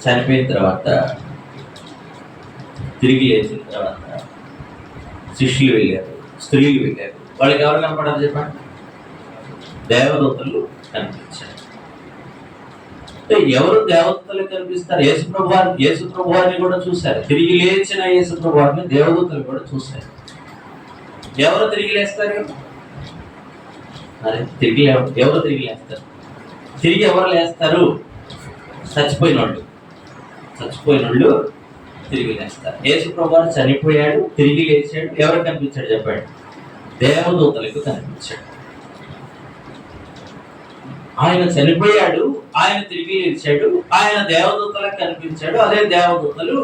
చనిపోయిన తర్వాత, తిరిగి లేచిన తర్వాత శిష్యులు వెళ్ళారు, స్త్రీలు వెళ్ళారు. వాళ్ళకి ఎవరు కనపడారు చెప్పండి? దేవదూతలు కనిపించారు. ఎవరు దేవదూతలకు కనిపిస్తారు? యేసు ప్రభువారిని కూడా చూశారు. తిరిగి లేచిన యేసు ప్రభువారిని దేవదూతలు కూడా చూశారు. ఎవరు తిరిగి లేస్తారు? మరి తిరిగి ఎవరు తిరిగి లేస్తారు? తిరిగి ఎవరు లేస్తారు? చచ్చిపోయినోళ్ళు తిరిగి లేస్తారు. యేసు ప్రభువు చనిపోయాడు, తిరిగి లేచాడు. ఎవరికి కనిపించాడు చెప్పండి? దేవదూతలకు కనిపించాడు. ఆయన చనిపోయాడు, ఆయన తిరిగి లేచాడు, ఆయన దేవదూతలకు కనిపించాడు. అదే దేవదూతలు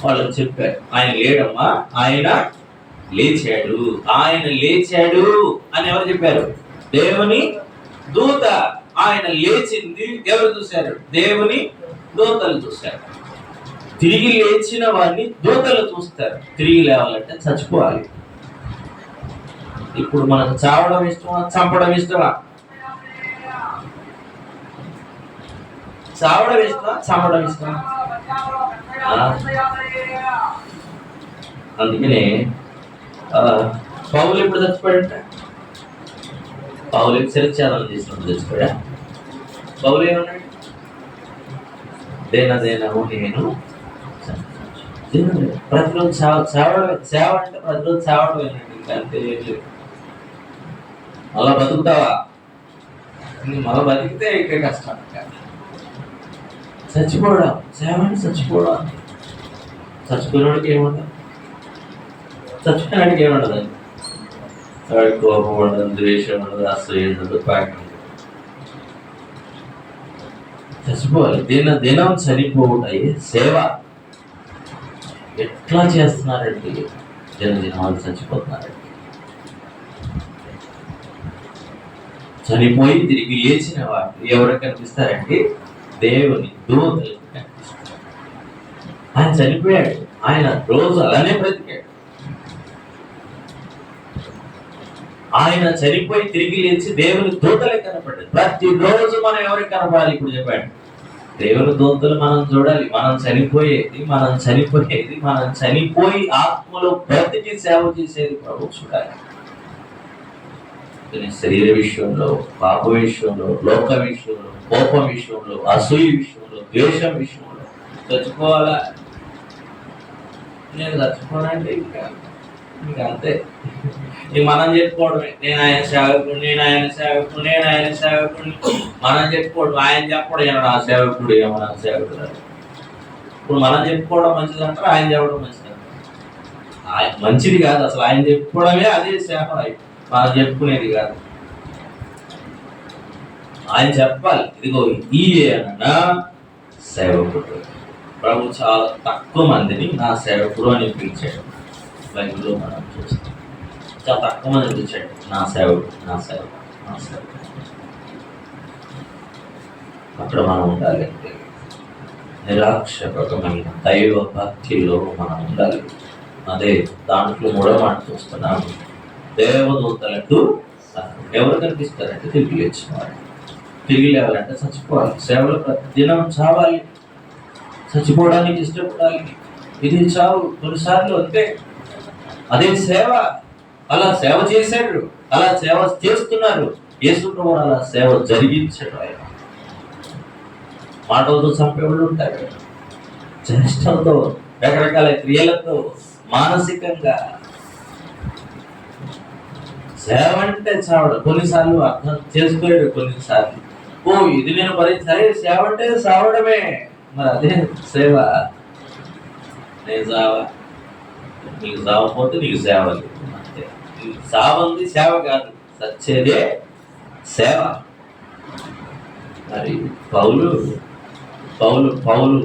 వాళ్ళకి చెప్పారు, ఆయన లేడమ్మా, ఆయన లేచాడు అని ఎవరు చెప్పారు? దేవుని దూత. ఆయన లేచింది ఎవరు చూశారు? దేవుని దూతలు చూశారు. తిరిగి లేచిన వాడిని దూతలు చూస్తారు. తిరిగి లేవాలంటే చచ్చిపోవాలి. ఇప్పుడు మనకు చావడం ఇష్టమా, చంపడం ఇష్టమా? చావడం ఇష్టమా, చంపడం ఇష్టమా? అందుకనే పౌలు ఎప్పుడు చచ్చిపోయాడంట? పౌలు శిరఛేదనం చేసినప్పుడు చచ్చిపోయా. పౌలు ఏమన్నాడు? దేనదేనము నేను ప్రతిరోజు సేవ అంటే ప్రతిరోజు చావడం ఏంటండి? ఇంకా అంతే లేదు. మళ్ళా బతుకుతావా? మళ్ళా బతికితే ఇక్కడ కష్టం. చచ్చిపోవడం సేవ అంటే చచ్చిపోవడం. చచ్చిపోయినోడికి ఏముండదు, చచ్చిపోయినాడికి ఏముండదు. వాడికి కోపం ఉండదు, ద్వేషం ఉండదు, అసూయ ఉండదు, పాకం ఉండదు. చచ్చిపోవాలి. దినం చనిపోవుతాయి. సేవ ఎట్లా చేస్తున్నారండి? దినాలు చచ్చిపోతున్నారండి. చనిపోయి తిరిగి లేచిన వాడు ఎవరు కనిపిస్తారంటే దేవుని దూతలు కనిపిస్తారు. ఆయన చనిపోయాడు, ఆయన రోజు అలానే బ్రతికాడు. ఆయన చనిపోయి తిరిగి లేచి దేవుని దూతలే కనపడ్డాడు. ప్రతిరోజు మనం ఎవరికి కనపడాలి? ఇప్పుడు చెప్పండి. దేవుని దూతలు మనం చూడాలి. మనం చనిపోయి ఆత్మలో బ్రతికి సేవ చేసేది ప్రభు చూడాలి. శరీర విషయంలో, పాప విషయంలో, లోక విషయంలో, కోపం విషయంలో, అసూయ విషయంలో, ద్వేషం విషయంలో చచ్చిపోవాలా? నేను చచ్చిపోనంటే ఇంకా అంతే. మనం చెప్పుకోవడమే, నేను ఆయన సేవకుడు మనం చెప్పుకోవడం. ఆయన చెప్పడం ఏమో నా సేవకుడు, ఏమో నా సేవకుడు. ఇప్పుడు మనం చెప్పుకోవడం మంచిది అంటారు, ఆయన చెప్పడం మంచిది అంటారు. ఆయన మంచిది కాదు అసలు. ఆయన చెప్పుకోవడమే అదే సేవ, మనం చెప్పుకునేది కాదు. ఆయన చెప్పాలి, ఇదిగో ఈయన సేవకుడు. ప్రభు చాలా తక్కువ మందిని నా సేవకుడు అని పిలిచాడు. బైబిల్లో మనం చూస్తాం, చాలా తక్కువ మంది పిలిచాడు నా సేవకుడు. అక్కడ మనం ఉండాలి అంటే నిరాక్షకమైన దైవ భక్తిలో మనం ఉండాలి. అదే దాంట్లో 3వ మాట చూస్తున్నాము. దేవదూతలకు ఎవరు కనిపిస్తారంటే తిరిగి లేచినవారు. తిరిగి లేవాలంటే చచ్చిపోవాలి. సేవలు ప్రతిదినం చావాలి. చచ్చిపోవడానికి ఇష్టపడాలి. ఇది చావు. కొన్నిసార్లు అంతే. అదే సేవ. అలా సేవ చేశాడు, అలా సేవ చేస్తున్నారు. యేసు ప్రభువు అలా సేవ జరిగించాడు. ఆయన మాటలతో చంపేవాళ్ళు ఉంటారు, చేష్టలతో, రకరకాల క్రియలతో, మానసికంగా. సేవ అంటే చావడం. కొన్నిసార్లు అర్థం చేసుకోలేడు. కొన్నిసార్లు ఇది నేను సరే సేవ అంటే చావడమే. మరి అదే సేవ. నేను చావా, నీకు చావకపోతే నీకు సేవ లేదు. అంతే. చావంది సేవ కాదు, సచ్చేదే సేవ. మరి పౌలు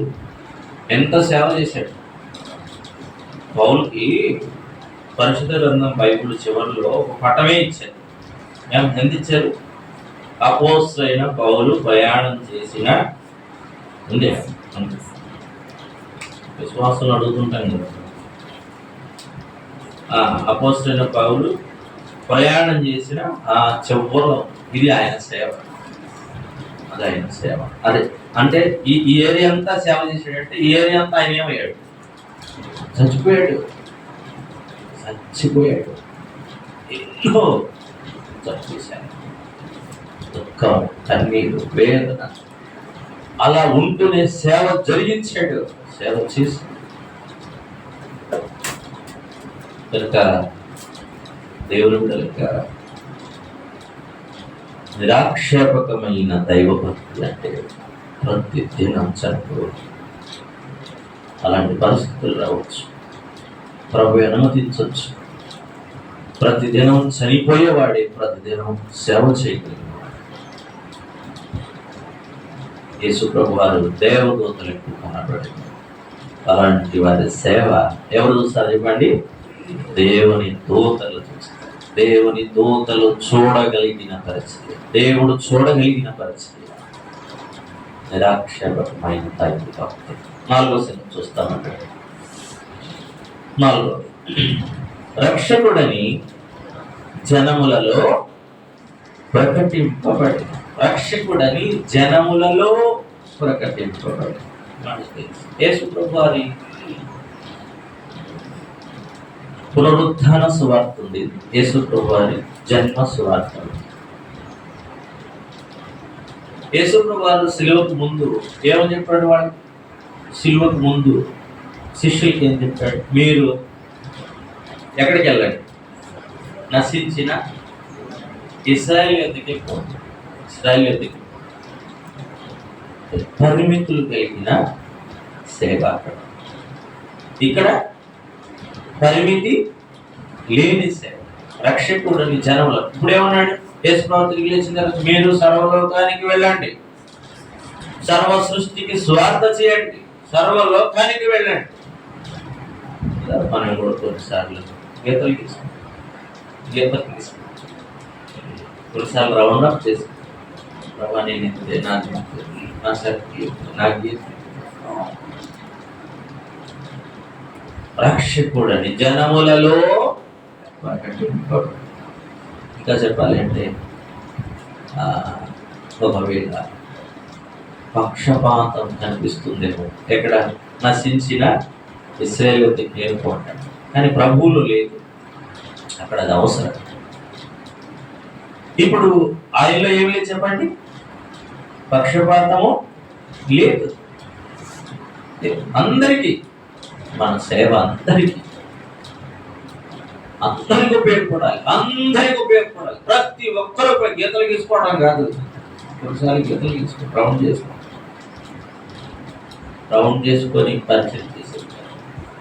ఎంత సేవ చేశాడు. పౌలుకి పరిశుద్ధ గ్రంథం బైబిల్ చివరిలో ఒక పటమే ఇచ్చారు. ఎంత ఇచ్చారు? అపోస్తలుడైన పౌలు ప్రయాణం చేసిన ఉంది. విశ్వాసం అడుగుతుంటాం కదా. అపోస్తలుడైన పౌలు ప్రయాణం చేసిన ఆ చివరిలో ఇది ఆయన సేవ. అది ఆయన సేవ. అదే అంటే ఈ ఏరియా అంతా సేవ చేసాడంటే ఈ ఏరియా అంతా ఆయన ఏమయ్యాడు? చచ్చిపోయాడు. ఎన్నో చచ్చిపోయాడు. దుఃఖం, కన్నీరు, వేదన, అలా ఉంటూనే సేవ జరిగించాడు. సేవ చేసి కనుక దేవుని బిడ్డలుగా నిరాక్షేపకమైన దైవభక్తి అంటే ప్రతి దినం చనిపోవచ్చు. అలాంటి పరిస్థితులు రావచ్చు, ప్రభు అనుమతించవచ్చు. ప్రతిదినం చనిపోయేవాడే ప్రతిదినం సేవ చేయగలిగిన యేసు ప్రభు వారు దేవదూతలకు కనబడింది. అలాంటి వారి సేవ ఎవరు చూస్తారు చెప్పండి? దేవుని దూతలు చూస్తారు. దేవుని దూతలు చూడగలిగిన పరిస్థితి, దేవుడు చూడగలిగిన పరిస్థితి నిరాక్షేపమైన దైవభక్తి. 4వ వచనం చూస్తామంటే, 4 రక్షకుడని జనములలో ప్రకటింపబడి, రక్షకుడని జనములలో ప్రకటింపబడి. యేసు ప్రభు వారి పునరుత్థాన సువార్త ఉంది, యేసు ప్రభు వారి జన్మ సువార్త ఉంది. యేసు ప్రభు వారు శిలువకు ముందు ఏమని చెప్పాడు? వాడు శిలువకు ముందు శిష్యులకి ఏం చెప్పాడు? మీరు ఎక్కడికి వెళ్ళండి, నశించిన ఇశ్రాయేలు ఎద్దకే పోండి. ఇశ్రాయేలు ఎద్దకి పరిమితులు కలిగిన సేవ. ఇక్కడ పరిమితి లేని సేవ, రక్షకుడని జనములు. ఇప్పుడు ఏమన్నాడు? యేసు ప్రభువు తిరిగి లేచిన తర్వాత మీరు సర్వలోకానికి వెళ్ళండి, సర్వ సృష్టికి స్వార్థ చేయండి, సర్వలోకానికి వెళ్ళండి. మనం కూడా కొన్నిసార్లు గీతలు తీసుకుంటాం, కొన్నిసార్లు రౌండప్ చేసి ప్రభా నేను నా శక్తి నా గీత. రక్షకుడని జనములలో ఇంకా చెప్పాలి అంటే ఒకవేళ పక్షపాతం కనిపిస్తుందేమో, ఎక్కడ నశించిన ఇశ్రాయేలు నేర్చుకుంటాడు, కానీ ప్రభువులు లేదు, అక్కడ అది అవసరం. ఇప్పుడు ఆయనలో ఏమి లేదు చెప్పండి? పక్షపాతము లేదు. అందరికీ మన సేవ అందరికీ ఉపయోగపడాలి, అందరికి ఉపయోగపడాలి. ప్రతి ఒక్కరు గీతలు గీసుకోవడం కాదు, కొన్నిసార్లు గీతలు గీసుకో రౌండ్ చేసుకొని పరిచయం చేసే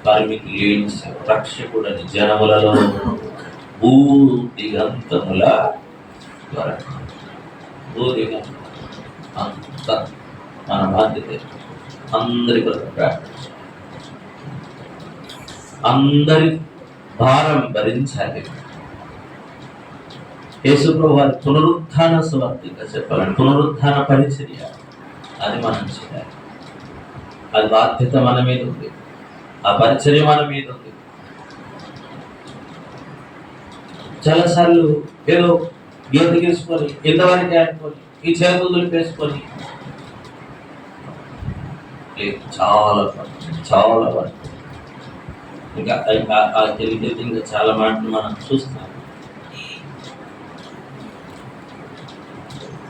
కార్మికు లేని సేవ. రక్షకుడని జనములలో భూదిగంతముల వరకు, భూదిగంతం అంత మన బాధ్యత. అందరి కొరకు ప్రార్థించాలి, అందరి భారం భరించాలి. యేసు ప్రభు వారి పునరుత్థాన సువార్తగా చెప్పాలంటే పునరుత్థాన పరిచర్య, అది మనం చేయాలి. అది బాధ్యత మన మీద ఉంది, ఆ పరిచర్య మన మీద ఉంది. చాలాసార్లు ఏదో గీత గీసుకొని ఇంతవరకు ఆడుకొని ఈ చేతులు వేసుకొని లేదు, చాలా వరకు ఇంకా ఇంకా చాలా మాటలు మనం చూస్తాం.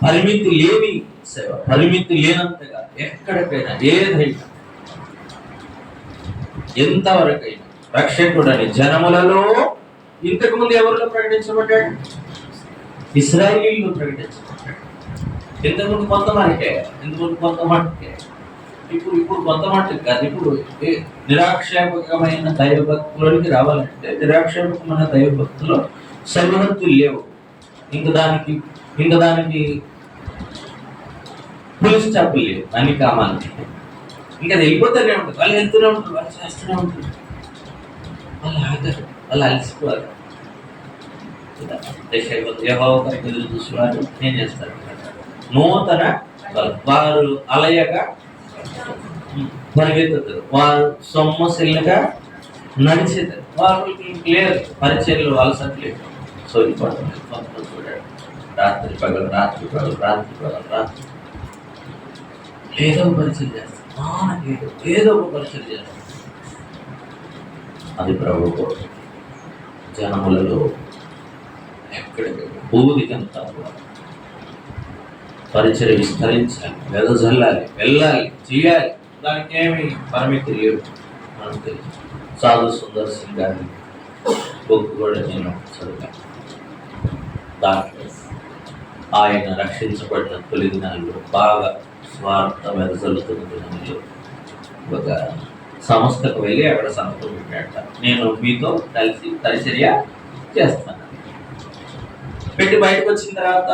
పరిమితి లేని సేవ, పరిమితి లేనంతగా ఎక్కడికైనా ఏదైనా ఎంతవరకైనా రక్షకుడని జనములలో ఇంతకు ముందు ఎవరిలో ప్రకటించబడ్డాడు? ఇశ్రాయేలీయుల్లో ప్రకటించబడ్డాడు. ఇంతకుముందు కొంతమందికే, ఇంతకుముందు కొంతమందికే, ఇప్పుడు కొంతమంది కాదు. ఇప్పుడు నిరాక్షేపకమైన దైవభక్తులోనికి రావాలంటే నిరాక్షేపకమైన దైవభక్తులో సరిహద్దులు లేవు. ఇంకా దానికి పోలీస్ స్టాప్లు లేవు అన్ని కామాలకి. ఇంకా అది వెళ్ళిపోతూనే ఉంటుంది, వాళ్ళు వెళ్తూనే ఉంటారు, వాళ్ళు చేస్తూనే ఉంటారు, వాళ్ళు ఆగరు, వాళ్ళు అలసిపోవాలి. ఎదురు చూసేవారు ఏం చేస్తారు? నూతన వారు అలయక పరిగెత్తుతారు, వారు సొమ్మసిల్లగా నడిచేతారు, వాళ్ళకి లేరు పరిచర్లు అలసట్లేదు. సోలిపడుతుంది చూడాడు, రాత్రి పగలు ఏదో ఒక పరిచయం చేస్తారు, ఏదో ఒక పరిచయం చేస్తారు. అది ప్రభు జనములలో ఎక్కడికి బోధికంతా పరిచయం విస్తరించాలి, వెదజల్లాలి, వెళ్ళాలి, చేయాలి. దానికి ఏమి పరిమితి లేవు. మనకు తెలుసు. సాధు సుందర్ సింగ్ గారి బుక్ కూడా నేను చదివాను. దాంట్లో ఆయన రక్షించబడిన తొలి దినాల్లో బాగా స్వార్థ వెదజల్లుతున్న దినాల్లో ఒక సంస్థకు వెళ్ళి అక్కడ సంతకం పెట్టాడట, నేను మీతో కలిసి పరిచర్య చేస్తాను. పెట్టి బయటకు వచ్చిన తర్వాత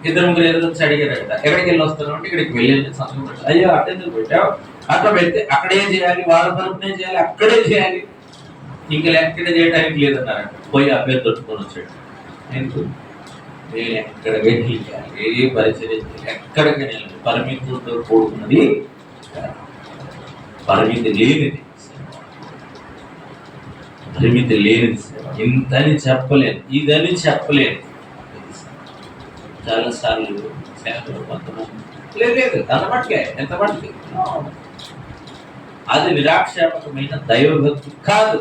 ఇద్దరు ముగ్గురు ఎదురు వచ్చి అడిగారట, ఎక్కడికి వెళ్ళి వస్తాను అంటే ఇక్కడికి వెళ్ళి సంతకం పెట్టాను. అయ్యో అటెందుకు పెట్టావు, అట్లా పెడితే అక్కడే చేయాలి, వాళ్ళ తరపునే చేయాలి, అక్కడే చేయాలి, ఇంకా ఎక్కడ చేయడానికి లేదన్నారట. పోయి ఆ పేరు దొట్టుకొని వచ్చాడు. ఎందుకు? నేను ఎక్కడ వెళ్ళి ఏ పరిచర్య ఎక్కడికి వెళ్ళాలి, పరిమితులతో కూడుకున్నది, పరిమితి లేనిది, పరిమితి లేనిది. ఇంతని చెప్పలేను, ఇదని చెప్పలేను. చాలాసార్లు కొంతమంది లేదు అంత మట్టుకే, ఎంత మట్టుకే. అది నిరాక్షేపకమైన దైవభక్తి కాదు,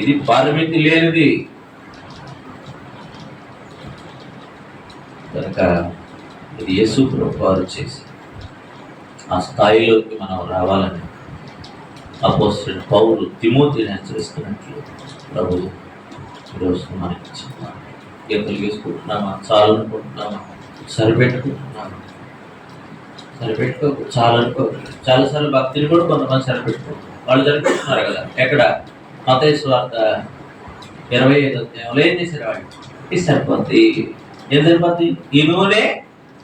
ఇది పరిమితి లేనిది. కనుక ఇది యేసు ప్రభువు వారు చేసి ఆ స్థాయిలోకి మనం రావాలని అపోస్తలుడైన పౌలు తిమోతిని హెచ్చరిస్తున్నట్లు ప్రభు ఈరోజు మనకి చెప్పాలి. గీతలు వేసుకుంటున్నామా, చాలు అనుకుంటున్నామా, సరిపెట్టుకుంటున్నామా? చాలనుకో. చాలాసార్లు భక్తిని కూడా కొంతమంది సరిపెట్టుకుంటారు. వాళ్ళు సరిపెట్టుకున్నారు కదా. ఎక్కడ? మత్తయి సువార్త 25వ అధ్యాయంలో ఏం చేశారు వాళ్ళు? ఇది సరిపోద్ది. ఏం సరిపోద్ది? ఈ నూనె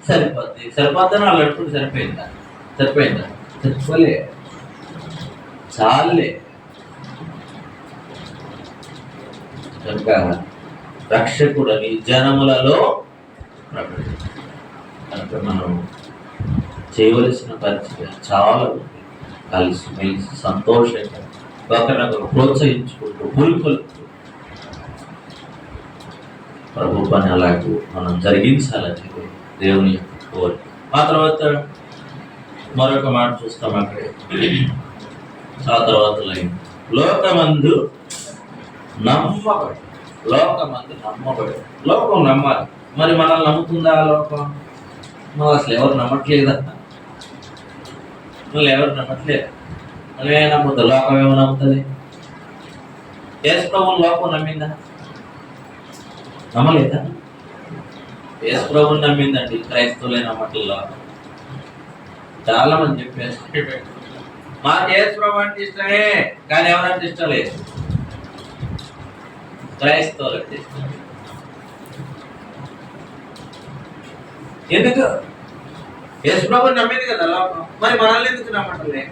సరిపోద్ది. సరిపోద్దని వాళ్ళు అనుకుంటే సరిపోయిందా? సరిపోలే, చాలే. కనుక రక్షకుడని జనములలో కనుక మనం చేయవలసిన పరిచయం చాలా ఉంది. కలిసి మెలిసి సంతోషంగా ఒకరినొకరు ప్రోత్సహించుకుంటూ పులుకొలుపుతూ ప్రభు పని అలాగే మనం జరిగించాలని దేవుని కోరిక. ఆ తర్వాత మరొక మాట చూస్తాం అక్కడే. ఆ తర్వాత లైన్, లోకమందు నమ్మబడి. లోకం నమ్మాలి. మరి మనల్ని నమ్ముతుందా ఆ లోకం? మనం అసలు ఎవరు నమ్మట్లేదా? ఎవరు నమ్మట్లేదు. మనం ఏం నమ్ముతుంది? లోకం ఏమో నమ్ముతుంది. యేసు ప్రభువుని లోకం నమ్మిందా? నమ్మలేదా? యేసు ప్రభువుని నమ్మిందండి, క్రైస్తవులే నమ్మట్లేదు. లోకం చాలా మంది చెప్పేసి మాకు యేసు ప్రభు అంటే ఇష్టమే, కానీ ఎవరంటే ఇష్టం లేదు. క్రైస్తవులు అంటే ఇష్టం. ఎందుకు? యేసు ప్రభువుని నమ్మింది కదా లోకం, మరి మనల్ని ఎందుకు నమ్మటలే?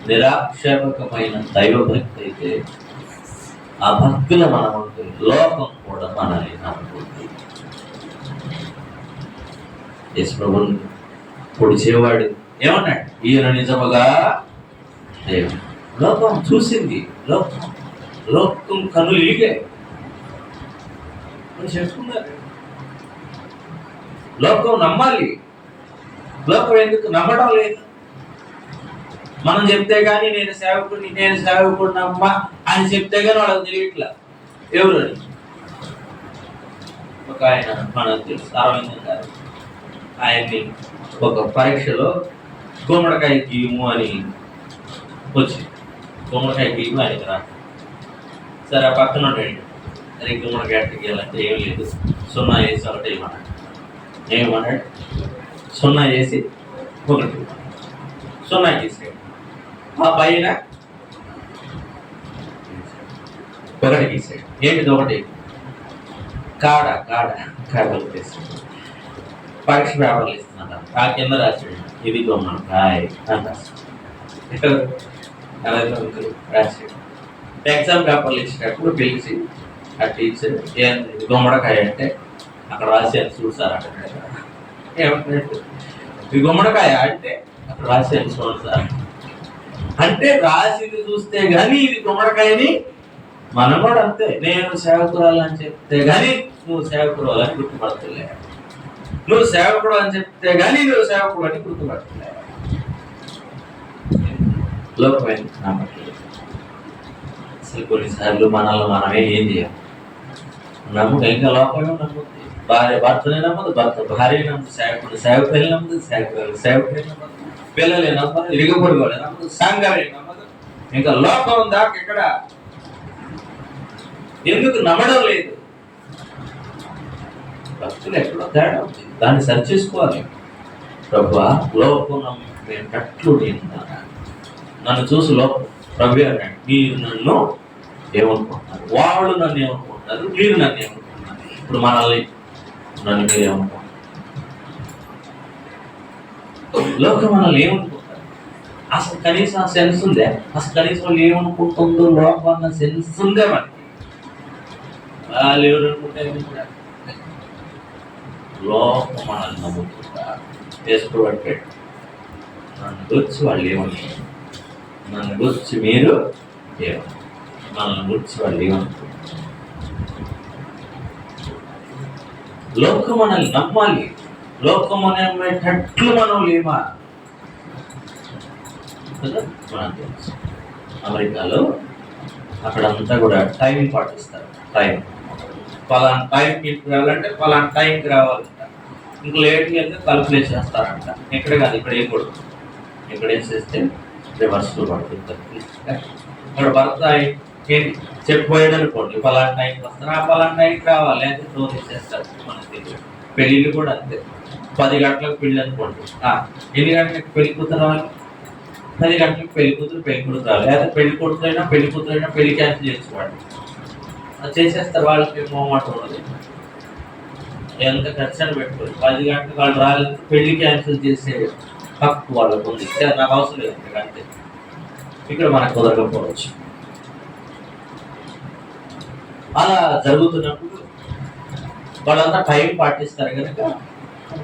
నిరాక్షేపకమైన దైవభక్తి అయితే ఆ భక్తుల మనం ఉంటుంది, లోకం కూడా మనల్ని నమ్ముతుంది. యేసు ప్రభువుని పొడిచేవాడు ఏమన్నాడు? ఈయన నిజముగా దేవుడు. లోకం చూసింది, లోకం కనులు ఇలిగాయి చెప్పుకున్నారు. లోకం నమ్మాలి. లోకం ఎందుకు నమ్మడం లేదు? మనం చెప్తే గానీ నేను సేవకుడిని నమ్మా అని చెప్తే గానీ వాళ్ళకి తెలియట్లా. ఎవరు? ఒక ఆయన మనకు తెలుసు, అరవింద్ గారు. ఆయన్ని ఒక పరీక్షలో గుమ్మడికాయ గీయము అని వచ్చింది. గుమ్మడికాయ గీయము ఆయనకి రా. సరే ఆ పక్కన ఉంటాడు. సరే గుమ్మడికాయ గీయాలంటే ఏం లేదు, 0 వేసి ఒకటి ఏమన్నాడు. ఏమన్నాడు? 0 వేసి 1 0 గీసాడు. ఆ పైన 1 గీసాడు. ఏంటిది? 1 కాడ వేసాడు. పరీక్ష పేపర్లు ఇస్తున్నాడు. ఆ కింద రాశాడు, ఇది గుమ్మడికాయ అని రాశాడు. ఇక్కడ రాశాడు. ఎగ్జామ్ పేపర్లు ఇచ్చేటప్పుడు పిలిచి ఆ టీచర్ ఏంది గుమ్మడికాయ అంటే అక్కడ రాశాను చూడు సార్ అంటే. ఏమంటాడు? ఇది గుమ్మడికాయ అంటే అక్కడ రాశాను చూడు సార్ అంటే రాసింది చూస్తే గానీ ఇది గుమ్మడికాయని మనం కూడా అంతే. నేను సేవకురాలని చెప్తే గానీ నువ్వు సేవకురాలని గుర్తుపడతలే, నువ్వు సేవకుడు అని చెప్తే గానీ నువ్వు సేవకుడు అని గుర్తుపడతలే. లోకమైన నమ్మట్లేదు. అసలు కొన్నిసార్లు మనల్ని మనమే ఏం చేయాలి? నమ్ముడు. ఇంకా లోకమే నమ్ముతుంది. భార్య భర్తనే నమ్మదు, భర్త భార్య నమ్మదు, సేవకుని నమ్మదు, సేవకుని నమ్మదు, పిల్లలే నమ్మదు, ఇరుగుపొడి కూడా నమ్మదు, సంఘమే నమ్మదు. ఇంకా లోకం దాకా ఎక్కడ? ఎందుకు నమ్మడం లేదు? భక్తులు ఎక్కడో తేడా ఉంది, దాన్ని సరి చేసుకోవాలి. ప్రభువా లోకం మేము కట్లు నిన్నాను, నన్ను చూసి లోకం ప్రభు అన్నాడు, మీరు నన్ను ఏమనుకుంటున్నారు, వాళ్ళు నన్ను ఏమనుకుంటున్నారు, మీరు నన్ను ఏమనుకుంటున్నారు. ఇప్పుడు మనల్ని నన్ను మీరు ఏమనుకుంటున్నారు, లోకం మనల్ని ఏమనుకుంటారు? అసలు కనీసం ఆ సెన్స్ ఉందే? అసలు కనీసం వాళ్ళు ఏమనుకుంటుందో లోకం అన్న సెన్స్ ఉందే మనకి? వాళ్ళు ఎవరు అనుకుంటే లోకం మనల్ని నమ్ముతుందా? వేసుకోబట్టాడు, నన్ను గురించి వాళ్ళు ఏమనుకుంటారు, నన్ను గురించి మీరు ఏమనుకుంటారు, మనల్ని గురించి వాళ్ళు ఏమనుకుంటారు. లోకం మనల్ని నమ్మాలి, లోకం అనేటట్లు మనం లేమా కదా. మనకు తెలుసు అమెరికాలో అక్కడంతా కూడా టైం పాటిస్తారు. టైం పలానా టైంకి ఇంటికి రావాలంటే పలానా టైంకి రావాలంట. ఇంక లేట్కి వెళ్తే కల్కులేట్ చేస్తారంట. ఇక్కడ కాదు, ఇక్కడ వేయకూడదు. ఇక్కడ వేసేస్తే రివర్స్లో పడుతుంది. ఇక్కడ భర్త ఏంటి చెప్పిపోయాడు అనుకోండి, పలానా టైంకి వస్తారు, ఆ పలానా టైంకి రావాలి, లేకపోతే డోర్ ఇచ్చేస్తారు. మనకి తెలియదు. పెళ్ళిళ్ళు కూడా అంతే. 10 గంటలకు పెళ్ళి అనుకోండి, ఎన్ని గంటలకు పెళ్లి కూతురు రావాలి? 10 గంటలకు పెళ్లి కూతురు రావాలి. లేదా పెళ్లి కొడుకులైనా పెళ్లి కూతురైనా పెళ్లి క్యాన్సిల్ చేసుకోవాలి. అది చేసేస్తారు. వాళ్ళకి మొహమాట ఉండదు, ఎంత ఖర్చు పెట్టుకోవాలి. 10 గంటలకు వాళ్ళు రాలేదు, పెళ్లి క్యాన్సిల్ చేసే హక్కు వాళ్ళకు ఉంది. నాకు అవసరం లేదు అంతే. ఇక్కడ మనకు కుదరకపోవచ్చు. అలా జరుగుతున్నప్పుడు వాళ్ళంతా టైం పాటిస్తారు కనుక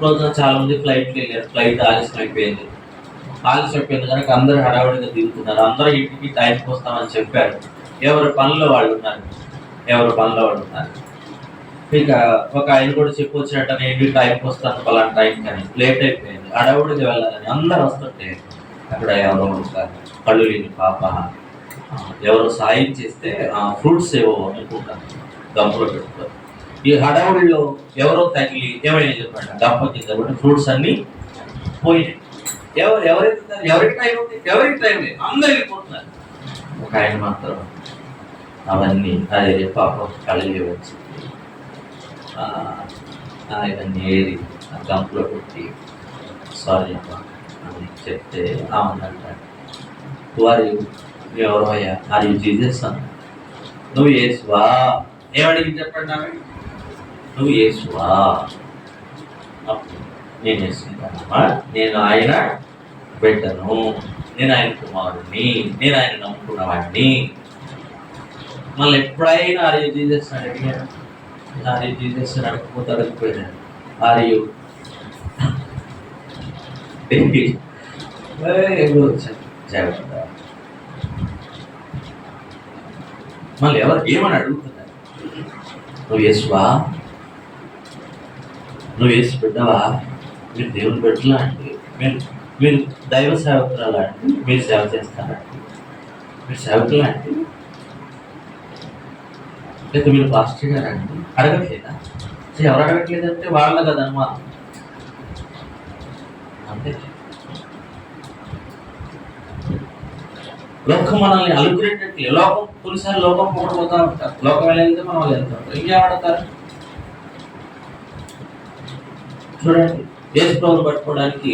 రోజున చాలా మంది ఫ్లైట్కి వెళ్ళారు. ఫ్లైట్ ఆలస్యం అయిపోయింది కనుక అందరూ హడావుడిగా దిగుతున్నారు. అందరూ ఇంటికి టైంకి వస్తామని చెప్పారు. ఎవరి పనిలో వాళ్ళు ఉన్నారు. ఇక ఒక ఆయన కూడా చెప్పొచ్చినట్టు నేను టైంకి వస్తాను పలానా టైం కానీ లేట్ అయిపోయింది. హడావుడిగా వెళ్ళాలని అందరూ వస్తుంటే అక్కడ ఎవరో ఉంటారు, కళ్ళు లేని పాప ఎవరో సాయం చేస్తే ఫ్రూట్స్ ఏవో అనుకుంటాను గంపలో పెట్టుకోరు. ఈ హడావుడిలో ఎవరో తగిలి ఏమైనా చెప్పండి, గంప కింద కూడా ఫ్రూట్స్ అన్నీ పోయినాయి. ఎవరికి టైం ఉంది? ఎవరికి టైం లేదు, అందరు వెళ్ళిపోతున్నారు. ఒక ఆయన మాత్రం అవన్నీ అదే పాపం కళ్ళకి వచ్చి ఇవన్నీ ఏరి గంపలో పెట్టి సారీ అమ్మా అని చెప్తే అవునంటాడు. వారు ఎవరో అయ్యా అది జీసస్ అన్న, నువ్వు యేసువా? ఏమడిగి చెప్పండి ఆమె, నువ్వు యేసువా? నేను యేసుకుంటానమ్మా, నేను ఆయన బిడ్డను, నేను ఆయన కుమారుడిని, నేను ఆయన నమ్ముకున్నవాడిని. మళ్ళీ ఎప్పుడైనా ఆర్యూ జీసస్ అని అడిగాను, ఆర్యూ జీసస్ అని అడగకపోతే అడగకపోయినాను. ఆర్యూ జాగ్రత్త. మళ్ళీ ఎవరు ఏమని అడుగుతున్నారు, నువ్వు యేసువా? నువ్వు యేసు బిడ్డవా? మీరు దేవుని బిడ్డలా అండి, మీరు దైవ సేవకురాలా అండి, మీరు సేవ చేస్తారండి, మీరు సేవకులా అండి, లేకపోతే మీరు పాస్టర్ గారు అండి? అడగట్లేదా? ఎవరు అడగట్లేదంటే వాళ్ళ కదా అనుమానం అంతే. లోకం మనల్ని అలుగురేటట్లే. లోకం కొన్నిసార్లు లోకం పొగడిపోతూ ఉంటారు. లోకం వెళ్తే మనం వాళ్ళు వెళ్తూ ఉంటారు. ఇంకేమడతారు చూడండి. యేసు ప్రభువును పట్టుకోవడానికి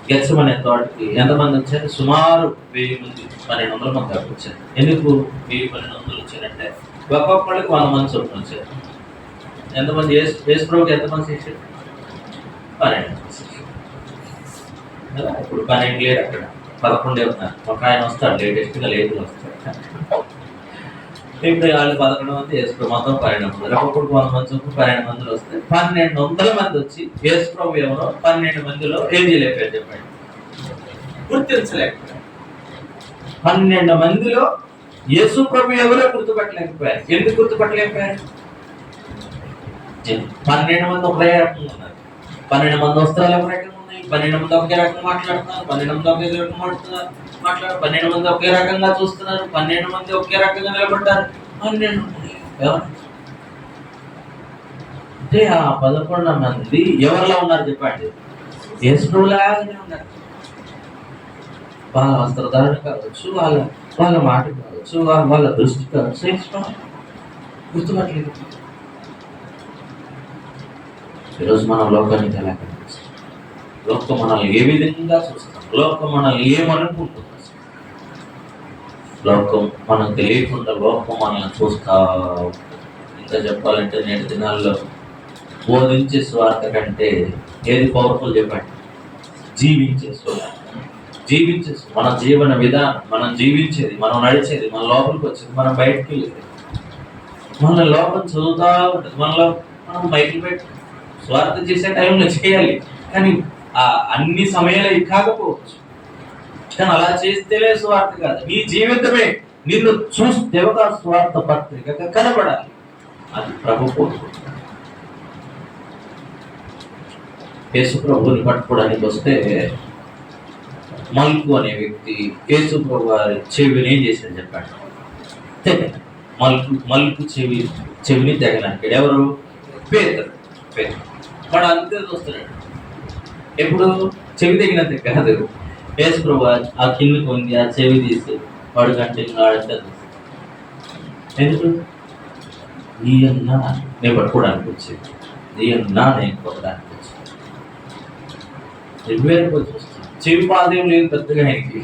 గెత్సెమనే తోటకి ఎంతమంది వచ్చారు? సుమారు 1000 మంది, 1200 మంది అక్కడ వచ్చారు. ఎందుకు 1000-1200 వచ్చారంటే ఒక్కొక్కళ్ళకి 100 మంది చొప్పున వచ్చారు. ఎంతమంది యేసు ప్రభువుకి ఎంతమంది శిష్యులు? 12 మంది శిష్యులు కదా. ఇప్పుడు 12 లేరు, అక్కడ 11 ఉన్నారు. ఒక ఆయన వస్తాడు, లేటెస్ట్గా లేటుగా వస్తాడు. ఇప్పుడు వాళ్ళు 11 మంది, యేసు ప్రభు మొత్తం 12 మంది. ఒక్కొక్కడికి 100 మంది చొప్పున 12 మందిలో వస్తే 1200 మంది వచ్చి యేసు ప్రభు ఎవరో 12 మందిలో ఏం చేయలేకపోయారు చెప్పండి, గుర్తించలేకపోయారు. 12 మందిలో యేసు ప్రభు ఎవరో గుర్తుపట్టలేకపోయారు. ఎందుకు గుర్తుపట్టలేకపోయారు? 12 మంది ఒకే రకంగా ఉన్నారు. 12 మంది వస్త్రాలు ఒక రకంగా ఉన్నాయి, 12 మంది ఒకే రకంగా మాట్లాడుతున్నారు, 12 మంది ఒకే రకంగా మాట్లాడారు, 12 మంది ఒకే రకంగా చూస్తున్నారు, 12 మంది ఒకే రకంగా నిలబడ్డారు. 12 ఎవరు అంటే ఆ 11 మంది ఎవరిలా ఉన్నారు చెప్పండి? యేసు ప్రభువులాగానే ఉన్నారు. వాళ్ళ వస్త్రధారణ కావచ్చు, వాళ్ళ మాట కావచ్చు, వాళ్ళ దృష్టి కావచ్చు, గుర్తుపట్టలేదు. ఈరోజు మనం లోకానికి ఎలా కనిపిస్తాం? లోకం మనల్ని ఏ విధంగా చూస్తాం? లోకం మనల్ని ఏమనుకుంటుంది? లోకం మనం తెలియకుండా లోకం మనల్ని చూస్తా. ఇంకా చెప్పాలంటే నేటి దినాల్లో బోధించే స్వార్థ కంటే ఏది పవర్ఫుల్ చెప్పండి? జీవించే స్వార్థ. మన జీవన విధానం, మనం జీవించేది, మనం నడిచేది, మన లోపలికి వచ్చేది, మనం బయటకు వెళ్ళేది, మన లోపల చదువుతా ఉంటుంది. మనలో మనం బయటకు పెట్టి స్వార్థ చేసే టైంలో చేయాలి, కానీ అన్ని సమయాలు కాకపోవచ్చు. కానీ అలా చేస్తేనే స్వార్థ కాదు, నీ జీవితమే నిన్ను చూస్తే ఒక స్వార్థ పత్రికగా కనబడాలి. అది ప్రభు కోరుకుంటున్నాడు. యేసు ప్రభుని పట్టుకోవడానికి వస్తే మల్కు అనే వ్యక్తి యేసు ప్రభు వారి చెవిని ఏం చేశాడు చెప్పండి? తెగన. మల్కు చెవిని తెగనట్టాడు. ఎవరు? పేతురు. వాడు అంతే చూస్తున్నాడు. ఎప్పుడు చెవి తెగినంత కాదు, యేసు ప్రభు ఆ కింద కొంది ఆ చెవి తీసి వాడు కంటిన్యూ ఆడంటే ఎందుకు? ఈయన్న నేను పట్టుకోవడానికి వచ్చేది, ఈయన్న నేను కొట్టడానికి వచ్చేది. వేరుపోయి చూస్తాను. చెవి పాదేం లేదు పెద్దగా ఆయనకి.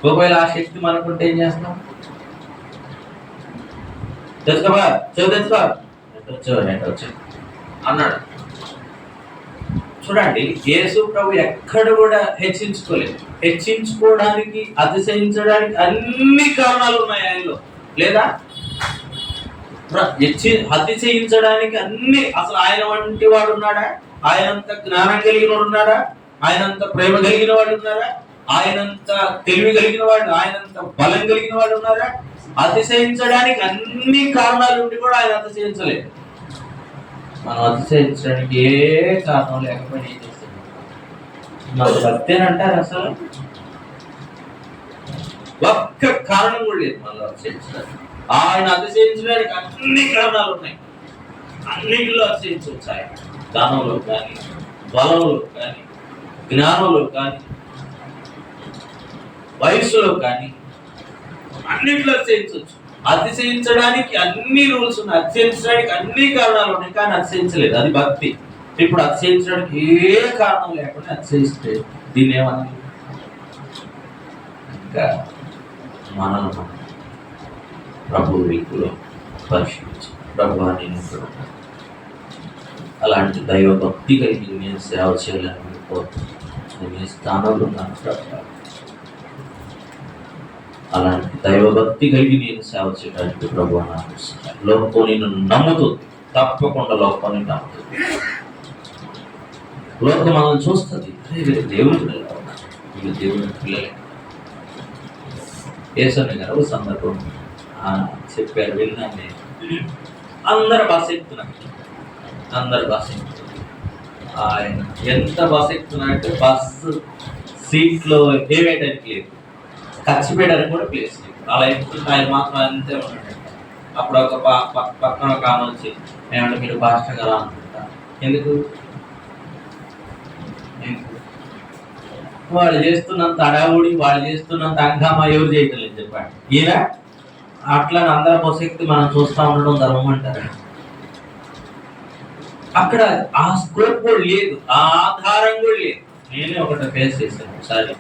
ఒకవేళ ఆ శక్తి మనకుంటే ఏం చేస్తాం? తెచ్చుకోవా, చెవి తెచ్చుకో, వచ్చా అన్నాడు. చూడండి, యేసు ప్రభు ఎక్కడ కూడా హెచ్చించుకోలేదు. హెచ్చించుకోవడానికి, అతిశయించడానికి అన్ని కారణాలు ఉన్నాయి ఆయనలో, లేదా? అతిశయించడానికి అన్ని. అసలు ఆయన వంటి వాడు ఉన్నాడా? ఆయనంత జ్ఞానం కలిగిన వాడు ఉన్నాడా? ఆయనంత ప్రేమ కలిగిన వాడు ఉన్నారా? ఆయనంత తెలివి కలిగిన వాడు, ఆయనంత బలం కలిగిన వాడు ఉన్నారా? అతిశయించడానికి అన్ని కారణాలు ఉండి కూడా ఆయన అతిశయించలేదు. మనం అతిశయించడానికి ఏ కారణం లేకపోయినా ఏం చేస్తాం? నాకు భక్తేనంటారు అసలు ఒక్క కారణం కూడా లేదు మనలో అతిశయించడానికి. ఆయన అతిశయించడానికి అన్ని కారణాలు ఉన్నాయి. అన్నిటిలో అతిశయించవచ్చు. ఆయన దానంలో కానీ, బలంలో కానీ, జ్ఞానంలో కానీ, వయస్సులో కానీ అన్నింటిలో అతిశయించవచ్చు. అతిశయించడానికి అన్ని రూల్స్ ఉన్నాయి, అతిశయించడానికి అన్ని కారణాలు ఉన్నాయి, కానీ అతిశయించలేదు. అది భక్తి. ఇప్పుడు అతిశయించడానికి ఏ కారణం లేకుండా అతిశయిస్తే దీన్ని ఏమన్నా? ఇంకా మనల్ని ప్రభు వీకులో పరిశీలించి ప్రభు అని అలాంటి దైవభక్తి కలిగి నేను సేవ చేయాలని కోరుతున్నాను. స్థానంలో ఉన్నాను. అలాంటి దైవభక్తి కలిగి నేను సేవ చేయడానికి ప్రభు నాకు లోకం నేను నమ్ముతుంది. తప్పకుండా లోకం నమ్ముతుంది. లోకం మనం చూస్తుంది, వీళ్ళు దేవుని పిల్లలు, వీళ్ళు దేవుని పిల్లలే. ఏసన్న గారు ఒక సందర్భం చెప్పారు, విన్నాను నేను. అందరు బస్ ఎక్కుతున్నారు, ఆయన ఎంత బస్ ఎక్కుతున్నారంటే బస్సు సీట్లో ఏమేయడానికి లేదు, ఖర్చు పెట్టడానికి కూడా ప్లేస్ లేదు. అలా ఎక్కుతుంటే ఆయన మాత్రం అంతే ఉన్నాడు. అప్పుడు ఒక పక్కన ఒక ఆమె వచ్చి, ఏమంటే మీరు భాష కదా అనుకుంటా. ఎందుకు? వాళ్ళు చేస్తున్నంత అడావుడి, వాళ్ళు చేస్తున్నంత హంగామా ఎవరు చేయటం లేదు చెప్పండి. ఈయన అట్లా అందరి ప్రసక్తి మనం చూస్తూ ఉండడం ధర్మం అంటారు. అక్కడ ఆ స్కోప్ కూడా లేదు, ఆ ఆధారం కూడా లేదు. నేనే ఒకటి ఫేస్ చేశాను. ఒకసారి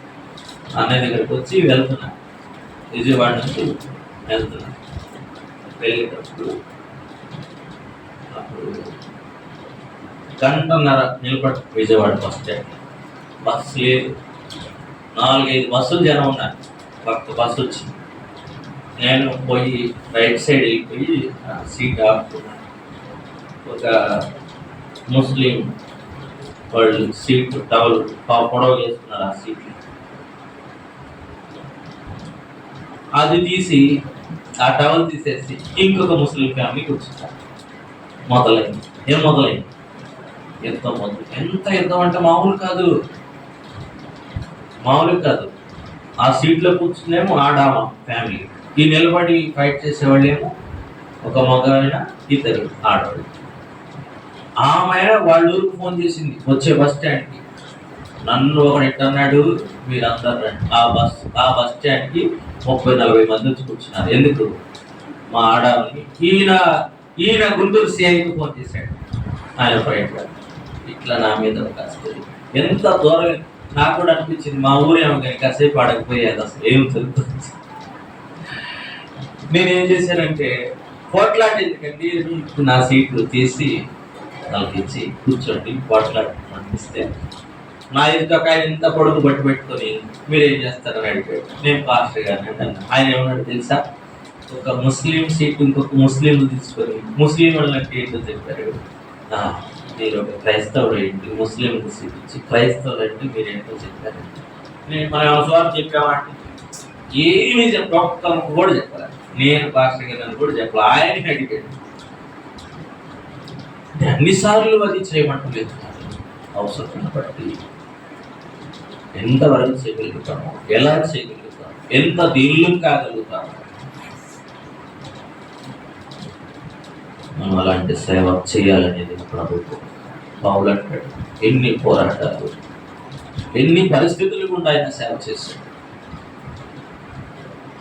అన్నయ్య దగ్గరికి వచ్చి వెళ్తున్నా, విజయవాడ నుంచి వెళ్తున్నా. వెళ్ళేటప్పుడు అప్పుడు గంటన్నర నిలబడి విజయవాడ బస్ స్టాండ్. బస్సు లేదు, 4-5 బస్సులు జనం ఉన్నారు. పక్క బస్సు వచ్చింది. నేను పోయి రైట్ సైడ్ వెళ్ళిపోయి సీట్ ఆపుకున్నాను. ఒక ముస్లిం వాళ్ళు సీట్ టవల్ పొడవ వేసుకున్నారు ఆ సీట్లు. అది తీసి ఆ టవల్ తీసేసి ఇంకొక ముస్లిం ఫ్యామిలీ కూర్చుంటారు. మొదలైంది. ఏం మొదలైంది? యుద్ధం మొదలు. ఎంత యుద్ధం అంటే మామూలు కాదు. ఆ సీట్లో కూర్చునేమో ఆడామా ఫ్యామిలీ, ఈ నిలబడి ఫైట్ చేసేవాళ్ళేమో ఒక మగైన, ఇద్దరు ఆడవాళ్ళు. ఆమె వాళ్ళ ఊరికి ఫోన్ చేసింది వచ్చే బస్ స్టాండ్కి. నన్ను ఒకడు ఎట్టన్నాడు, మీరందరూ రండి. ఆ బస్ స్టాండ్కి 30-40 మంది వచ్చి కూర్చున్నారు. ఎందుకు? మా ఆడవాళ్ళని. ఈయన గుంటూరు సిఐకి ఫోన్ చేశాడు. ఆయన ఫ్రెండ్ ఇట్లా నా మీద కాసేపు ఎంత దూరం నాకు కూడా అనిపించింది, మా ఊరేమో కానీ కాసేపు ఆడకపోయేది అసలు ఏం జరుగుతుంది. నేనేం చేశానంటే పోట్లాట ఎందుకండి, నా సీట్లు తీసి వాళ్ళకి ఇచ్చి కూర్చోండి పోట్లాట అనిపిస్తే, నా ఎదుట ఆయన ఇంత పొడుగు బట్టి పెట్టుకొని మీరేం చేస్తారని అడిగాడు. నేను పాస్టర్ గారిని అన్నాను. ఆయన ఏమన్నాడు తెలుసా, ఒక ముస్లిం సీట్ ఇంకొక ముస్లిం తీసుకొని ముస్లిం వాళ్ళకి ఏంటో చెప్పారు, మీరు ఒక క్రైస్తవుడు ఏంటి ముస్లిం సీట్ ఇచ్చి క్రైస్తవులు అంటే మీరేంటో చెప్పారు. నేను మనం స్వార్థం చెప్పామంటే ఏమీ ఒక్క కూడా చెప్పాలి, నేను పాస్టర్ గారిని కూడా చెప్పాలి. ఆయన అడిగాడు. అన్నిసార్లు అది చేయమంటలేదు, అవసరం బట్టి ఎంతవరకు చేయగలుగుతాము, ఎలా చేయగలుగుతాము, ఎంత దీనిలో కాగలుగుతాము, మనం అలాంటి సేవ చేయాలనేది ప్రభుత్వం. పౌలు అంటాడు, ఎన్ని పోరాటాలు ఎన్ని పరిస్థితులు కూడా ఆయన సేవ చేశాడు.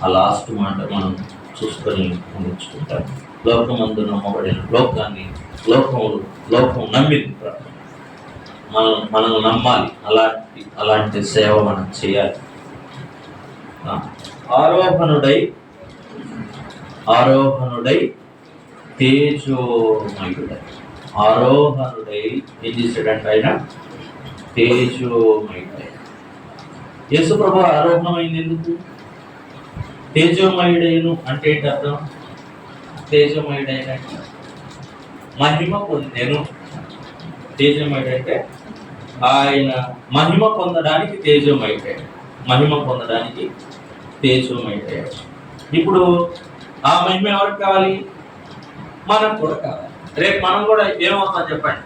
ఆ లాస్ట్ మాట మనం చూసుకొని ఉంచుకుంటాం. లోకమందు నమ్మబడిన లోకం నమ్మింది మనం నమ్మాలి. అలాంటి సేవ మనం చేయాలి. ఆరోహణుడై తేజోమయుడై ఏం చేశాడంటే ఆయన తేజోమయుడై. యేసు ప్రభు ఆరోహణమైంది ఎందుకు? తేజోమయుడైను అంటే ఏంటి అర్థం? తేజోమయుడైన మహిమ పొందాను. తేజోమయుడంటే ఆయన మహిమ పొందడానికి తేజోమయుడయ్యాడు, మహిమ పొందడానికి తేజోమయుడయ్యాడు. ఇప్పుడు ఆ మహిమ ఎవరికి కావాలి? మనకు కూడా కావాలి. రేపు మనం కూడా ఏమవుతాం చెప్పండి?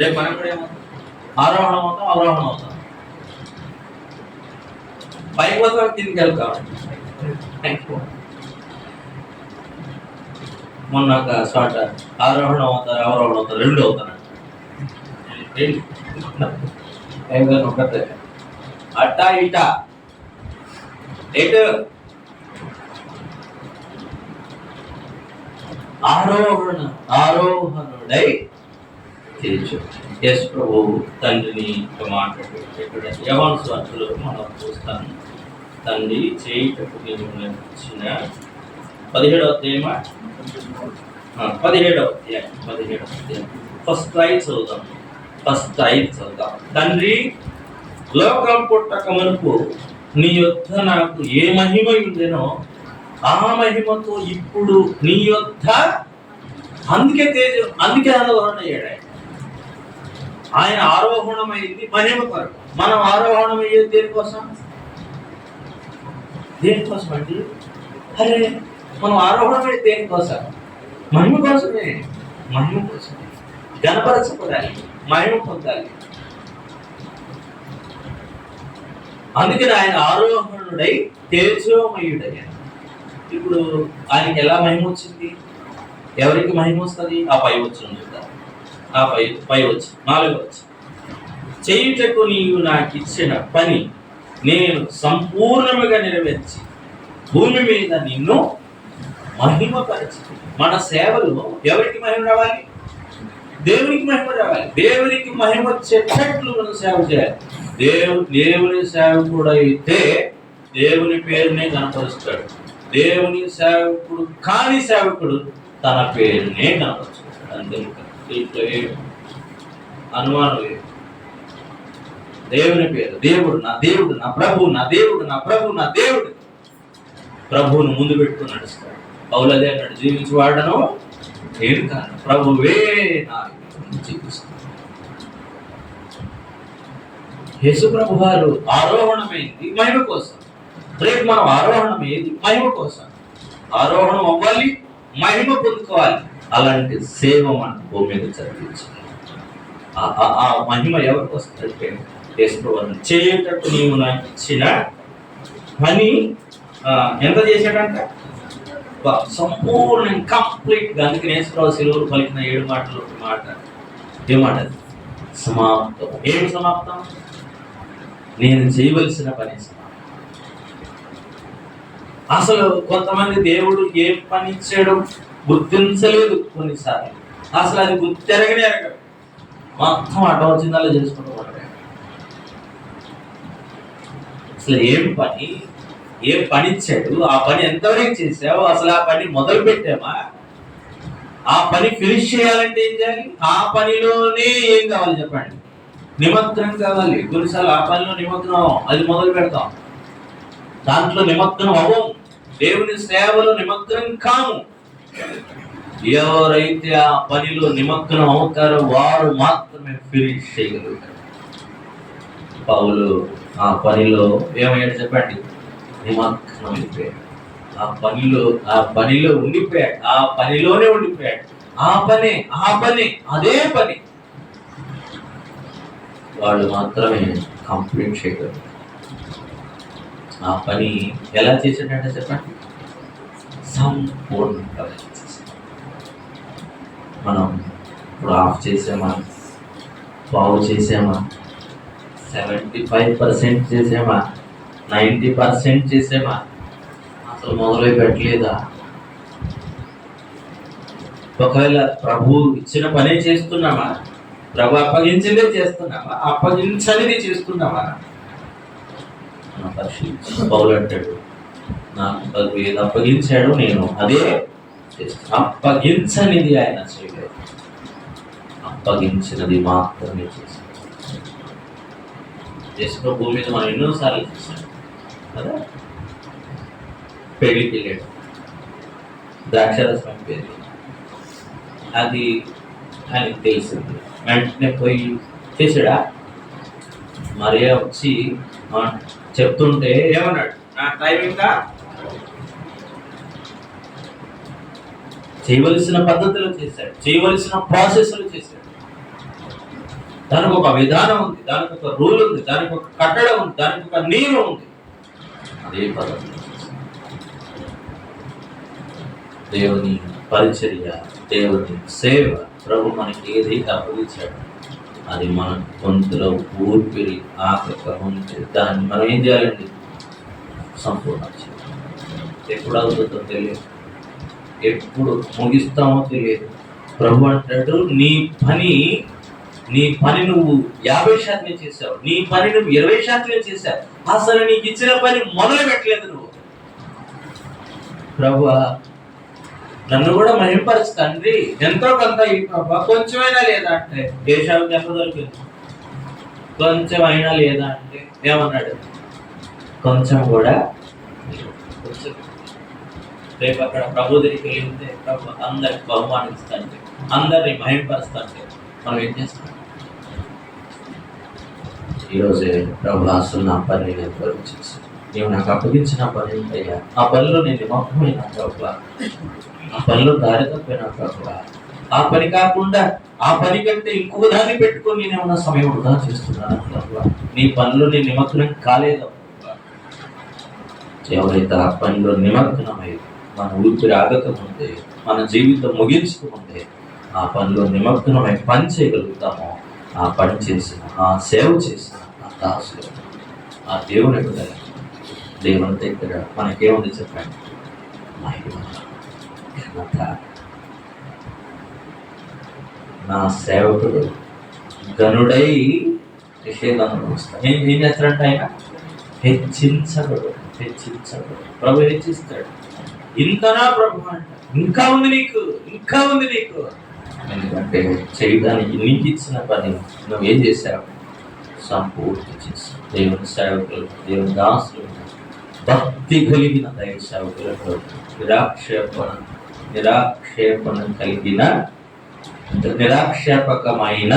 రేపు మనం కూడా ఏమవుతాం? ఆరోహణం అవుతాం, అవరోహణం అవుతాం. పైకి పోతాం, కిందికి వెళ్తాం. మొన్న ఒక చోట ఆరోహణం అవుతారు, అవరోహణం అవుతారు, రెండు అవుతారు. ఒకటే అట్టా ఇటా ఎటు ఆరోహణుడై తేజు. యేసు ప్రభువు తండ్రిని మాట్లాడే యోహాను సువార్తలో మనం చూస్తాను. తండ్రి చేయుటకు నీవు ఇచ్చిన 17వ అధ్యాయం ఫస్ట్ ఐదు చదువుదాం. తండ్రి, లోకం పుట్టక మునుపు నీ యొద్ద నాకు ఏ మహిమ ఉండేనో ఆ మహిమతో ఇప్పుడు నీ యొద్ద, అందుకే ఆరోహణ అయ్యాడు ఆయన ఆరోహణమైంది మహిమ కొరకు. మనం ఆరోహణం అయ్యేది దేనికోసం అండి? అరే మనం ఆరోహణమైంది దేనికోసం? మహిమ కోసమే. గణపరచబడాలి, మహిమ పొందాలి. అందుకని ఆయన ఆరోహణుడై తేజోమయుడయ్యాడు. ఇప్పుడు ఆయనకి ఎలా మహిమ వచ్చింది? ఎవరికి మహిమ వస్తుంది? ఆ పై వచ్చిన చూద్దాం. ఆ పై వచ్చి 4వ వచ్చి, చేయుటకు నీవు నాకు ఇచ్చిన పని నేను సంపూర్ణముగా నెరవేర్చి భూమి మీద నిన్ను మహిమపరచి. మన సేవలు ఎవరికి మహిమ రావాలి? దేవునికి మహిమ రావాలి. దేవునికి మహిమ వచ్చేటట్లు మనం సేవ చేయాలి. దేవుని సేవకుడు అయితే దేవుని పేరునే కనపరుస్తాడు. దేవుని సేవకుడు కాని సేవకుడు తన పేరునే కనపరుస్తాడు. అంతే, దీంట్లో అనుమానం లేదు. దేవుని పేరు, దేవుడు నా దేవుడు, నా ప్రభు నా దేవుడు, నా ప్రభు నా దేవుడు, ప్రభువును ముందు పెట్టుకుని నడుస్తాడు. పౌలదే అన్నాడు, జీవించేవాడను నేను కాను, ప్రభువే నా జీవిస్తాడు. యేసు ప్రభు వారు ఆరోహణమైంది మహిమ కోసం. రేపు మనం ఆరోహణం ఏది? మహిమ కోసం. ఆరోహణం అవ్వాలి, మహిమ పొందుకోవాలి. అలాంటి సేవ మన భూమి మీద జరిగించాలి. ఆ మహిమ ఎవరికి వస్తుందంటే యేసు ప్రభు చేయటట్టు నీవు నాకు ఇచ్చిన పని ఎంత చేశాడంట? సంపూర్ణ కంప్లీట్గా. అందుకని యేసు ప్రభు శిలువలో పలికిన 7 మాటలు ఒక మాట, ఏమాట? సమాప్తం. ఏమి సమాప్తం? నేను చేయవలసిన పని సమాప్తం. అసలు కొంతమంది దేవుడు ఏ పని ఇచ్చాడో గుర్తించలేదు కొన్నిసార్లు. అసలు అది గుర్తెరగనే ఎరగడు, మొత్తం అడ్డం వచ్చిందల్లా చేసుకుంటూ ఉంటాడు. అసలు ఏం పని ఇచ్చాడు, ఆ పని ఎంతవరకు చేసావు, అసలు ఆ పని మొదలు పెట్టామా, ఆ పని ఫినిష్ చేయాలంటే ఏం చేయాలి, ఆ పనిలోనే ఏం కావాలి చెప్పండి, నిమగ్నం కావాలి. కొన్నిసార్లు ఆ పనిలో నిమగ్నం అది మొదలు పెడతాం, దాంట్లో నిమగ్నం అవ్వం, దేవుని సేవలో నిమగ్నం కాము. ఎవరైతే ఆ పనిలో నిమగ్నం అవుతారో వారు మాత్రమే ఫినిష్ చేయగలుగుతారు. పౌలు ఆ పనిలో ఏమయ్యాడు చెప్పండి, నిమగ్నం అయిపోయాడు. ఆ పనిలో ఉండిపోయాడు, ఆ పనిలోనే ఉండిపోయాడు. ఆ పని అదే పని వాళ్ళు మాత్రమే కంప్లీట్ చేయగలరు. ఆ పని ఎలా చేశాడంటే చెప్పండి, సంపూర్ణంగా చేశాడు. మనం ఇప్పుడు ఆఫ్ చేసామా, బాగు చేసామా, 75% చేసామా, 90% చేసామా, అసలు మొదలు పెట్టలేదా? ఒకవేళ ప్రభు ఇచ్చిన పనే చేస్తున్నామా, ప్రభు అప్పగించిందే చేస్తున్నామా, అప్పగించనిది చేస్తున్నామా? పౌలు అంటాడు, నాకు ఏది అప్పగించాడు నేను అదే చేస్తాను. అప్పగించనిది ఆయన చేయలేదు, అప్పగించినది మాత్రమే చేశాడు. యేసు భూమి మీద మనం ఎన్నోసార్లు చేశాడు కదా. పెళ్లికి వెళ్ళాడు, ద్రాక్షరసం పెళ్లి, అది ఆయనకు తెలిసింది, వెంటనే పోయి చేశాడా? మరియా వచ్చి చెప్తుంటే ఏమన్నాడు, నా టైం ఇంకా చేయవలసిన పద్ధతిలో చేశాడు, చేయవలసిన ప్రాసెస్లో చేశాడు. దానికి ఒక విధానం ఉంది, దానికి ఒక రూల్ ఉంది, దానికి ఒక కట్టడం ఉంది, దానికి ఒక నియమం ఉంది. అదే పద్ధతి దేవుని పరిచర్య, దేవుని సేవ, ప్రభు మనకి ఏదైతే అప్పగించాడు అది మన గొంతులో ఊపిరి ఆకక ఉంటే దాన్ని మనం ఏం చేయాలండి, సంపూర్ణ చేయాలి. ఎప్పుడు అవుతుందో తెలియదు, ఎప్పుడు ముగిస్తామో తెలియదు. ప్రభు అంటాడు, నీ పని నువ్వు 50% చేసావు, నీ పని నువ్వు 20% చేసావు, అసలు నీకు ఇచ్చిన పని మొదలు పెట్టలేదు నువ్వు. ప్రభు నన్ను కూడా మహింపరచు తండ్రి, ఎంతో కొంత ఈ ప్రభు కొంచెమైనా లేదా అంటే, దేశానికి ఎంత దొరికింది, కొంచెమైనా లేదా అంటే ఏమన్నాడు, కొంచెం కూడా. రేపు అక్కడ ప్రభు దగ్గరికి వెళ్తే ప్రభు అందరికి బహుమానిస్తాంటే, అందరినీ మహింపరుస్తాంటే మనం ఏం చేస్తాం? ఈరోజే ప్రభు అసలు నా పని నేను చేసి నీవు నాకు అప్పగించిన పని అయ్యా, ఆ పనిలో నేను నిమగ్నమైన ప్రభు, ఆ పనిలో దారి తప్పిన ప్రభు, ఆ పని కాకుండా ఆ పని కంటే ఇంకొక దాన్ని పెట్టుకొని నేనేమన్నా సమయం వృధా చేస్తున్నాను ప్రభు, నీ పనిలో నేను నిమగ్నం కాలేదు. ఎవరైతే ఆ పనిలో నిమగ్నమై మన ఊపిరి ఆగకముందే, మన జీవితం ముగించకముందే ఆ పనిలో నిమగ్నమై పని చేయగలుగుతామో, ఆ పని చేసిన, ఆ సేవ చేసిన ఆ దాసులు, ఆ దేవుని బిడ్డలు, దేవుని దగ్గర మనకేముంది చెప్పండి, మహిమ, ఘనత. నా సేవకుడు గనుడై నిషేధాన్ని వస్తాడు. ఏం చేస్తాడంటే ఆయన హెచ్చించబడు. ప్రభు హెచ్చిస్తాడు. ఇంతనా ప్రభు అంట, ఇంకా ఉంది నీకు, ఇంకా ఉంది నీకు. ఎందుకంటే చేయడానికి నీకు ఇచ్చిన పని నువ్వేం చేశావు, సంపూర్తి చేశావు. దేవుని సేవకులు, దేవుని దాసులు, భక్తి కలిగిన దైవ సేవకులకు నిరాక్షేపణ కలిగిన, నిరాక్షేపకమైన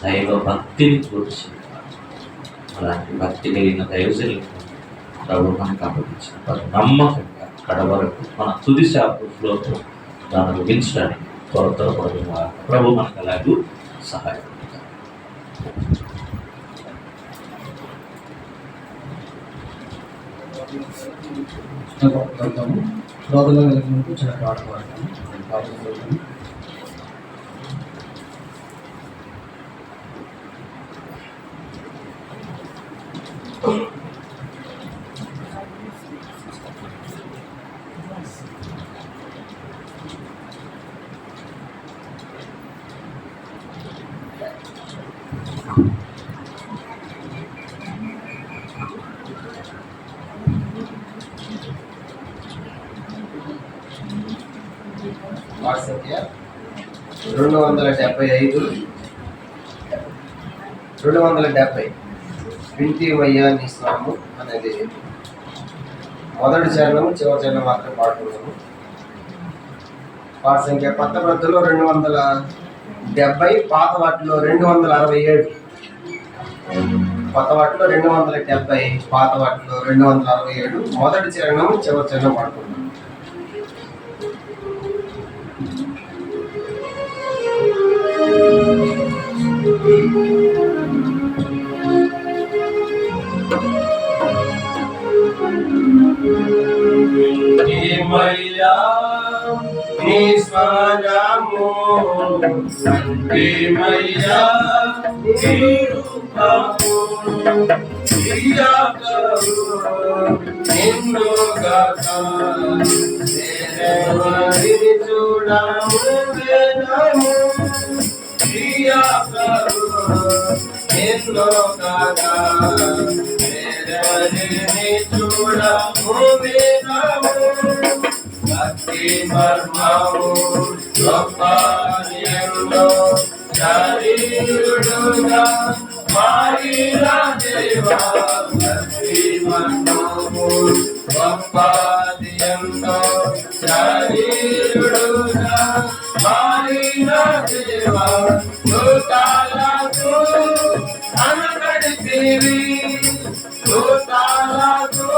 దైవ భక్తిని కూర్చి, అలాంటి భక్తి కలిగిన దైవజనులకు ప్రభు మనకు అప్పగించిన నమ్మకంగా కడవరకు మన తుది శాపంలో దాన్ని ముగించడానికి త్వరపడిన ప్రభు మనకు అలాగే సహాయపడతారు. ప్రార్థన కలిగినప్పుడు చిన్న పాట పాడతాము. వార్డ్ సంఖ్య 275 270 వింటివయ్యా నీ స్నామము అనేది మొదటి చరణము చివరి చరణం మాత్రం పాడుతున్నాము. వార్డ్ సంఖ్య కొత్త ప్రతుల్లో 270, పాత వాటిలో 267. కొత్త వాటిలో 270, పాత వాటిలో 267. మొదటి చరణము చివరి చరణం పాడుతున్నాము. మయ్యా నీ స్వరము మయ్యా నీ రూపము నిన్ను గాక దేవరిని చూడము వేదము నిన్ను గాక దేవరిని చూడము వేదము భక్తి మర్మము గొప్పలో శరీరుడుగా మారిన దేవా భక్తి మర్మము గొప్పలో శరీరుడుగా మారిన దేవా దూతాలకు అనగడితివి దూతాలకు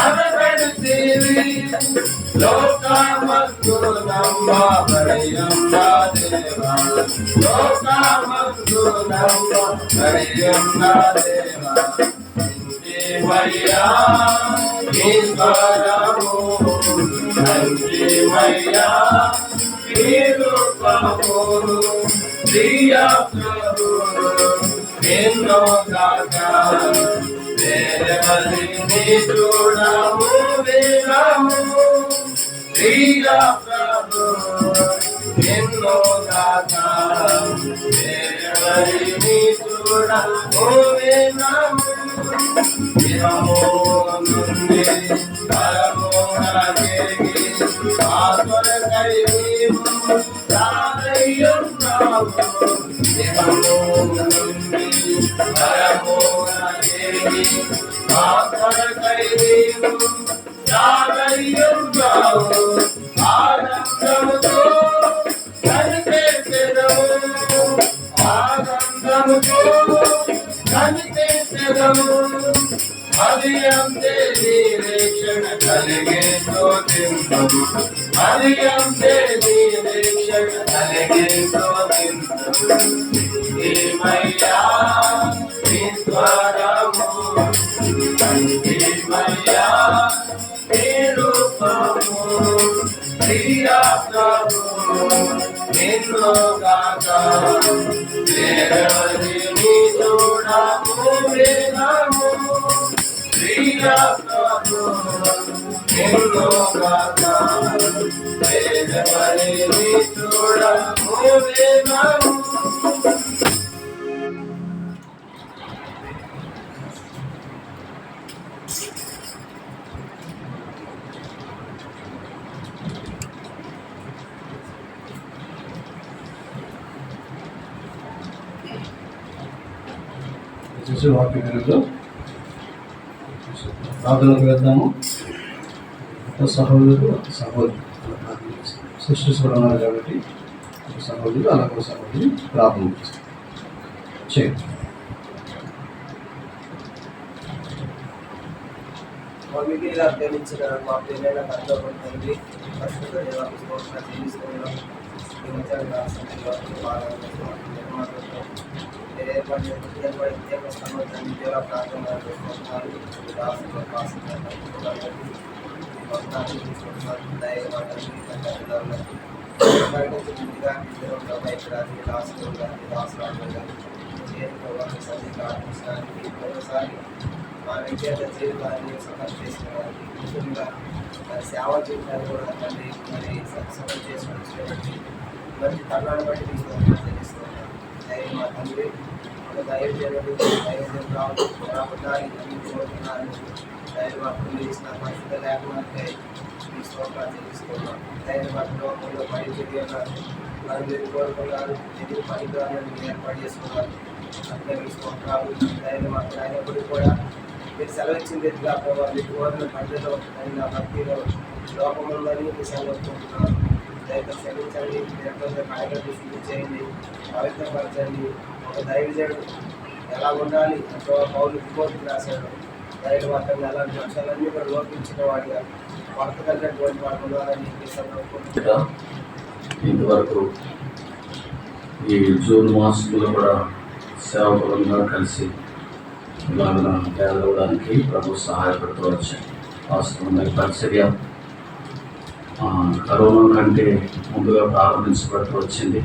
అనగడితివి లోకమందు నమ్మబడియున్న దేవా లోకమందు నమ్మబడియున్న దేవా ఇంటిమయ్యా ఈశ్వరము ఇంటిమయ్యా ఈ రూపము ప్రియా ప్రభు ఎన్నో గాక దేవరిని చూడము వేదము ప్రియా ప్రభు ఎన్నో గాక దేవరిని చూడము వేదము ఇహము నుండి పరమునకేగి ఆత్మకై నీవు రానయ్యున్నావు ఇహము నుండి పరమునకేగి ఆత్మకై నీవు రానయ్యున్నావు ఆనందముతో కనిపెట్టెదము ఆనందముతో కనిపెట్టెదము అది అంతే నిరీక్షణ కలిగే స్తోత్రింపము అది అంతే నిరీక్షణ కలిగే స్తోత్రింపము ఏమయ్యా నీ స్వరము ఏమయ్యా నీ రూపము ప్రియా ప్రభు నిన్ను గాక దేవరిని చూడము వేదము ప్రియా ప్రభు నిన్ను గాక దేవరిని చూడము వేదము. చూసి వాక్య విరుద్ధం ప్రార్థనకు వెళ్తాము. ఒక సహోదరుడు ఒక సహోదరి సిస్టర్స్ కూడా ఉన్నారు కాబట్టి ఒక సహోదరుడు అలాగే ఒక సహోదరి ప్రార్థన చేయండి. మిగిలిన ప్రేమించిన మా ప్రియమైన కర్తవ్యం తండ్రి పరిశుద్ధ దేవానికి స్తోత్రం చెల్లిస్తున్నాం. ఈ మధ్యాహ్న సమయంలో ఏర్పడిన ప్రత్యేక స్థానం దేవ ప్రార్థన చేసుకుంటున్నారు. రాష్ట్రంలో ముందుగా రాజకీయ రాష్ట్రం కానీ రాష్ట్రాలు కానీ చేరుకోవాలి సరిగ్గా ఆర్పించడానికి మరోసారి మా వ్యక్తిగత జీవితాన్ని సమర్పిస్తున్నానికి ముఖ్యంగా సేవ జీవితాన్ని కూడా తండ్రి మరి సఫలం చేసుకొని మంచి తరుణాన్ని బట్టి తీసుకొని తెలుస్తున్నాను. మా తండ్రి దైవజనుడు రావడానికి అన్ని కోరుతున్నాను. దైవ భక్తులు ఇచ్చిన పరిశుద్ధ లేఖనాలకై ఈ స్తోత్రాలు చెల్లిస్తున్నాను. దైవ భక్తులు పరిచర్యగా వారు మీరు కోరుకున్నారు, ఎదురు పరికరాలను ఏర్పాటు చేసుకున్నారు. అందరికీ స్తోత్రాలు. దైవ భక్తులు అయినప్పటికీ కూడా మీరు సెలవిచ్చింది ఎదుగా ప్రభావ మీరు కోరిన పంటలో అయిన భక్తిలో లోపం ఉందని మీరు సెలవుకుంటున్నారు. దయతో క్షమించండి, లేకపోతే కార్యక్రమం శుద్ధి చేయండి, పవిత్రపరచండి. ఒక దైవజనుడు ఎలా ఉండాలి అంటే పౌరులు రిపోర్ట్కి రాశాడు. దైవ మాత్రం అలాంటి అంశాలన్నీ కూడా లోపించిన వాడిగా కొరత కలిగినటువంటి వాడు ఉండాలని సెలవుకుంటున్నారు. ఇంతవరకు ఈ జూన్ మాసంలో కూడా సేవకులంగా కలిసి ఇలాగ పేదవడానికి ప్రభు సహాయపడుతూ వచ్చాయి. వాస్తవంగా పరిచర్య కరోనా కంటే ముందుగా ప్రారంభించబడుతూ వచ్చింది.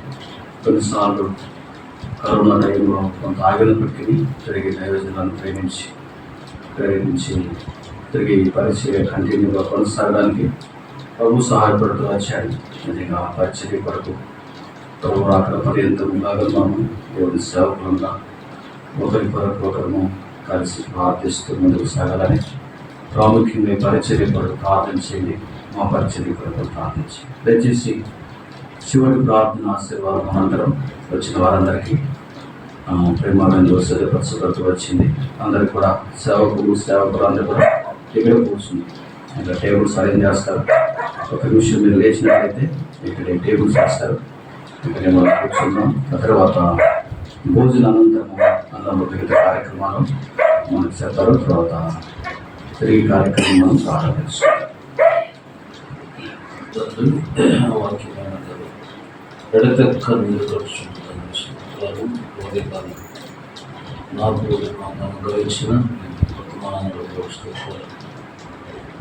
కొన్నిసార్లు కరోనా టైంలో కొంత ఆగినప్పటికీ తిరిగి దైవజనులను ప్రేమించి తిరిగి పరిచర్య కంటిన్యూగా కొనసాగడానికి ప్రభు సహాయపడుతూ వచ్చాడు. నిజంగా పరిచర్య కొరకు ప్రభు అక్కడ పర్యంతం ఇలాగలను దేవుని సేవకులంగా ఒకరి కొరకు ఒకరు కలిసి ప్రార్థిస్తూ ముందుకు సాగాలని ప్రాముఖ్యంగా పరిచర్య కొరకు ప్రార్థించేది. మా పరిచర్య కొరకు ప్రార్థించి దయచేసి చివరి ప్రార్థన ఆశీర్వాదం అనంతరం వచ్చిన వారందరికీ ప్రేమాలను సిద్ధపరచబడుతూ వచ్చింది. అందరికి కూడా సేవకులు అందరూ కూడా ఇక్కడ కూర్చుంది. ఇక్కడ టేబుల్స్ అరేంజ్ చేస్తారు. ఒక నిమిషం మీరు లేచినట్లయితే ఇక్కడ టేబుల్స్ వేస్తారు. ఇక్కడ మనం కూర్చున్నాం. తర్వాత భోజన అనంతరం వివిధ కార్యక్రమాలు మనకు చేస్తారు. తర్వాత తిరిగి కార్యక్రమం ప్రారంభిస్తాం. వాక్యమైన ఎడతెక్క నీరు గడుచుకుంటాను నాకు అనుగ్రహించిన వర్తమానంలో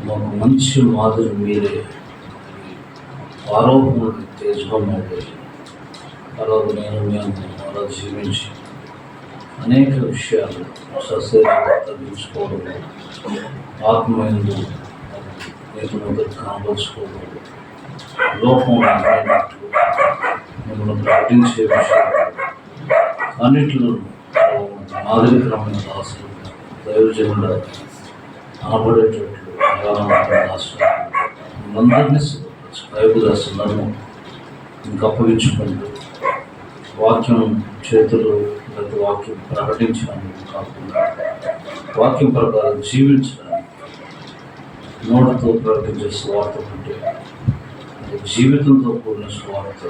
మాకు మంచి మాదిరి మీరే. ఆరోపణలకు తేజమైపోయి తర్వాత నేను మేము అలా జీవించి అనేక విషయాలు సస్యంగా తగ్గించుకోవడం, ఆత్మీయంగా నేతను కనపరుచుకోవడం, లోపం మిమ్మల్ని ప్రకటించే విషయాలు అన్నింటిలో మాదిరికరమైన దాసులు దైవజనుల అనబడేటట్లు దాసులు అందరినీ దైవదాసులను ఇంకా అప్పగించుకుంటూ వాక్యం చేతులు లేదా వాక్యం ప్రకటించడానికి కాకుండా వాక్యం ప్రకారం జీవించడానికి నోటితో ప్రకటించే స్వార్థ కంటే జీవితంతో కూడిన స్వార్థ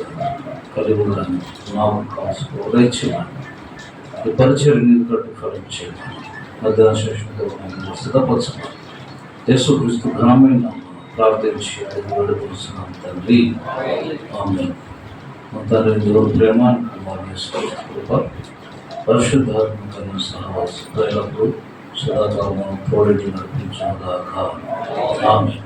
కలిగి ఉండడానికి నాకు కాసు ఉదయించడానికి ఈ పరిచయం కట్టు ఫలించేది మధ్యాహ్న శేషంతో సిద్ధపరచడం యేసుక్రీస్తు ఘనమైన ప్రార్థించి అది వేడుకొస్తున్నాం తండ్రి. ఆమేన్. తండ్రి దేవుని ప్రేమ కృప పరిశుద్ధాత్మకమైన సహవాసం ఎల్లప్పుడూ సదాకాలం తోడి నడిపించుగాక. ఆమేన్.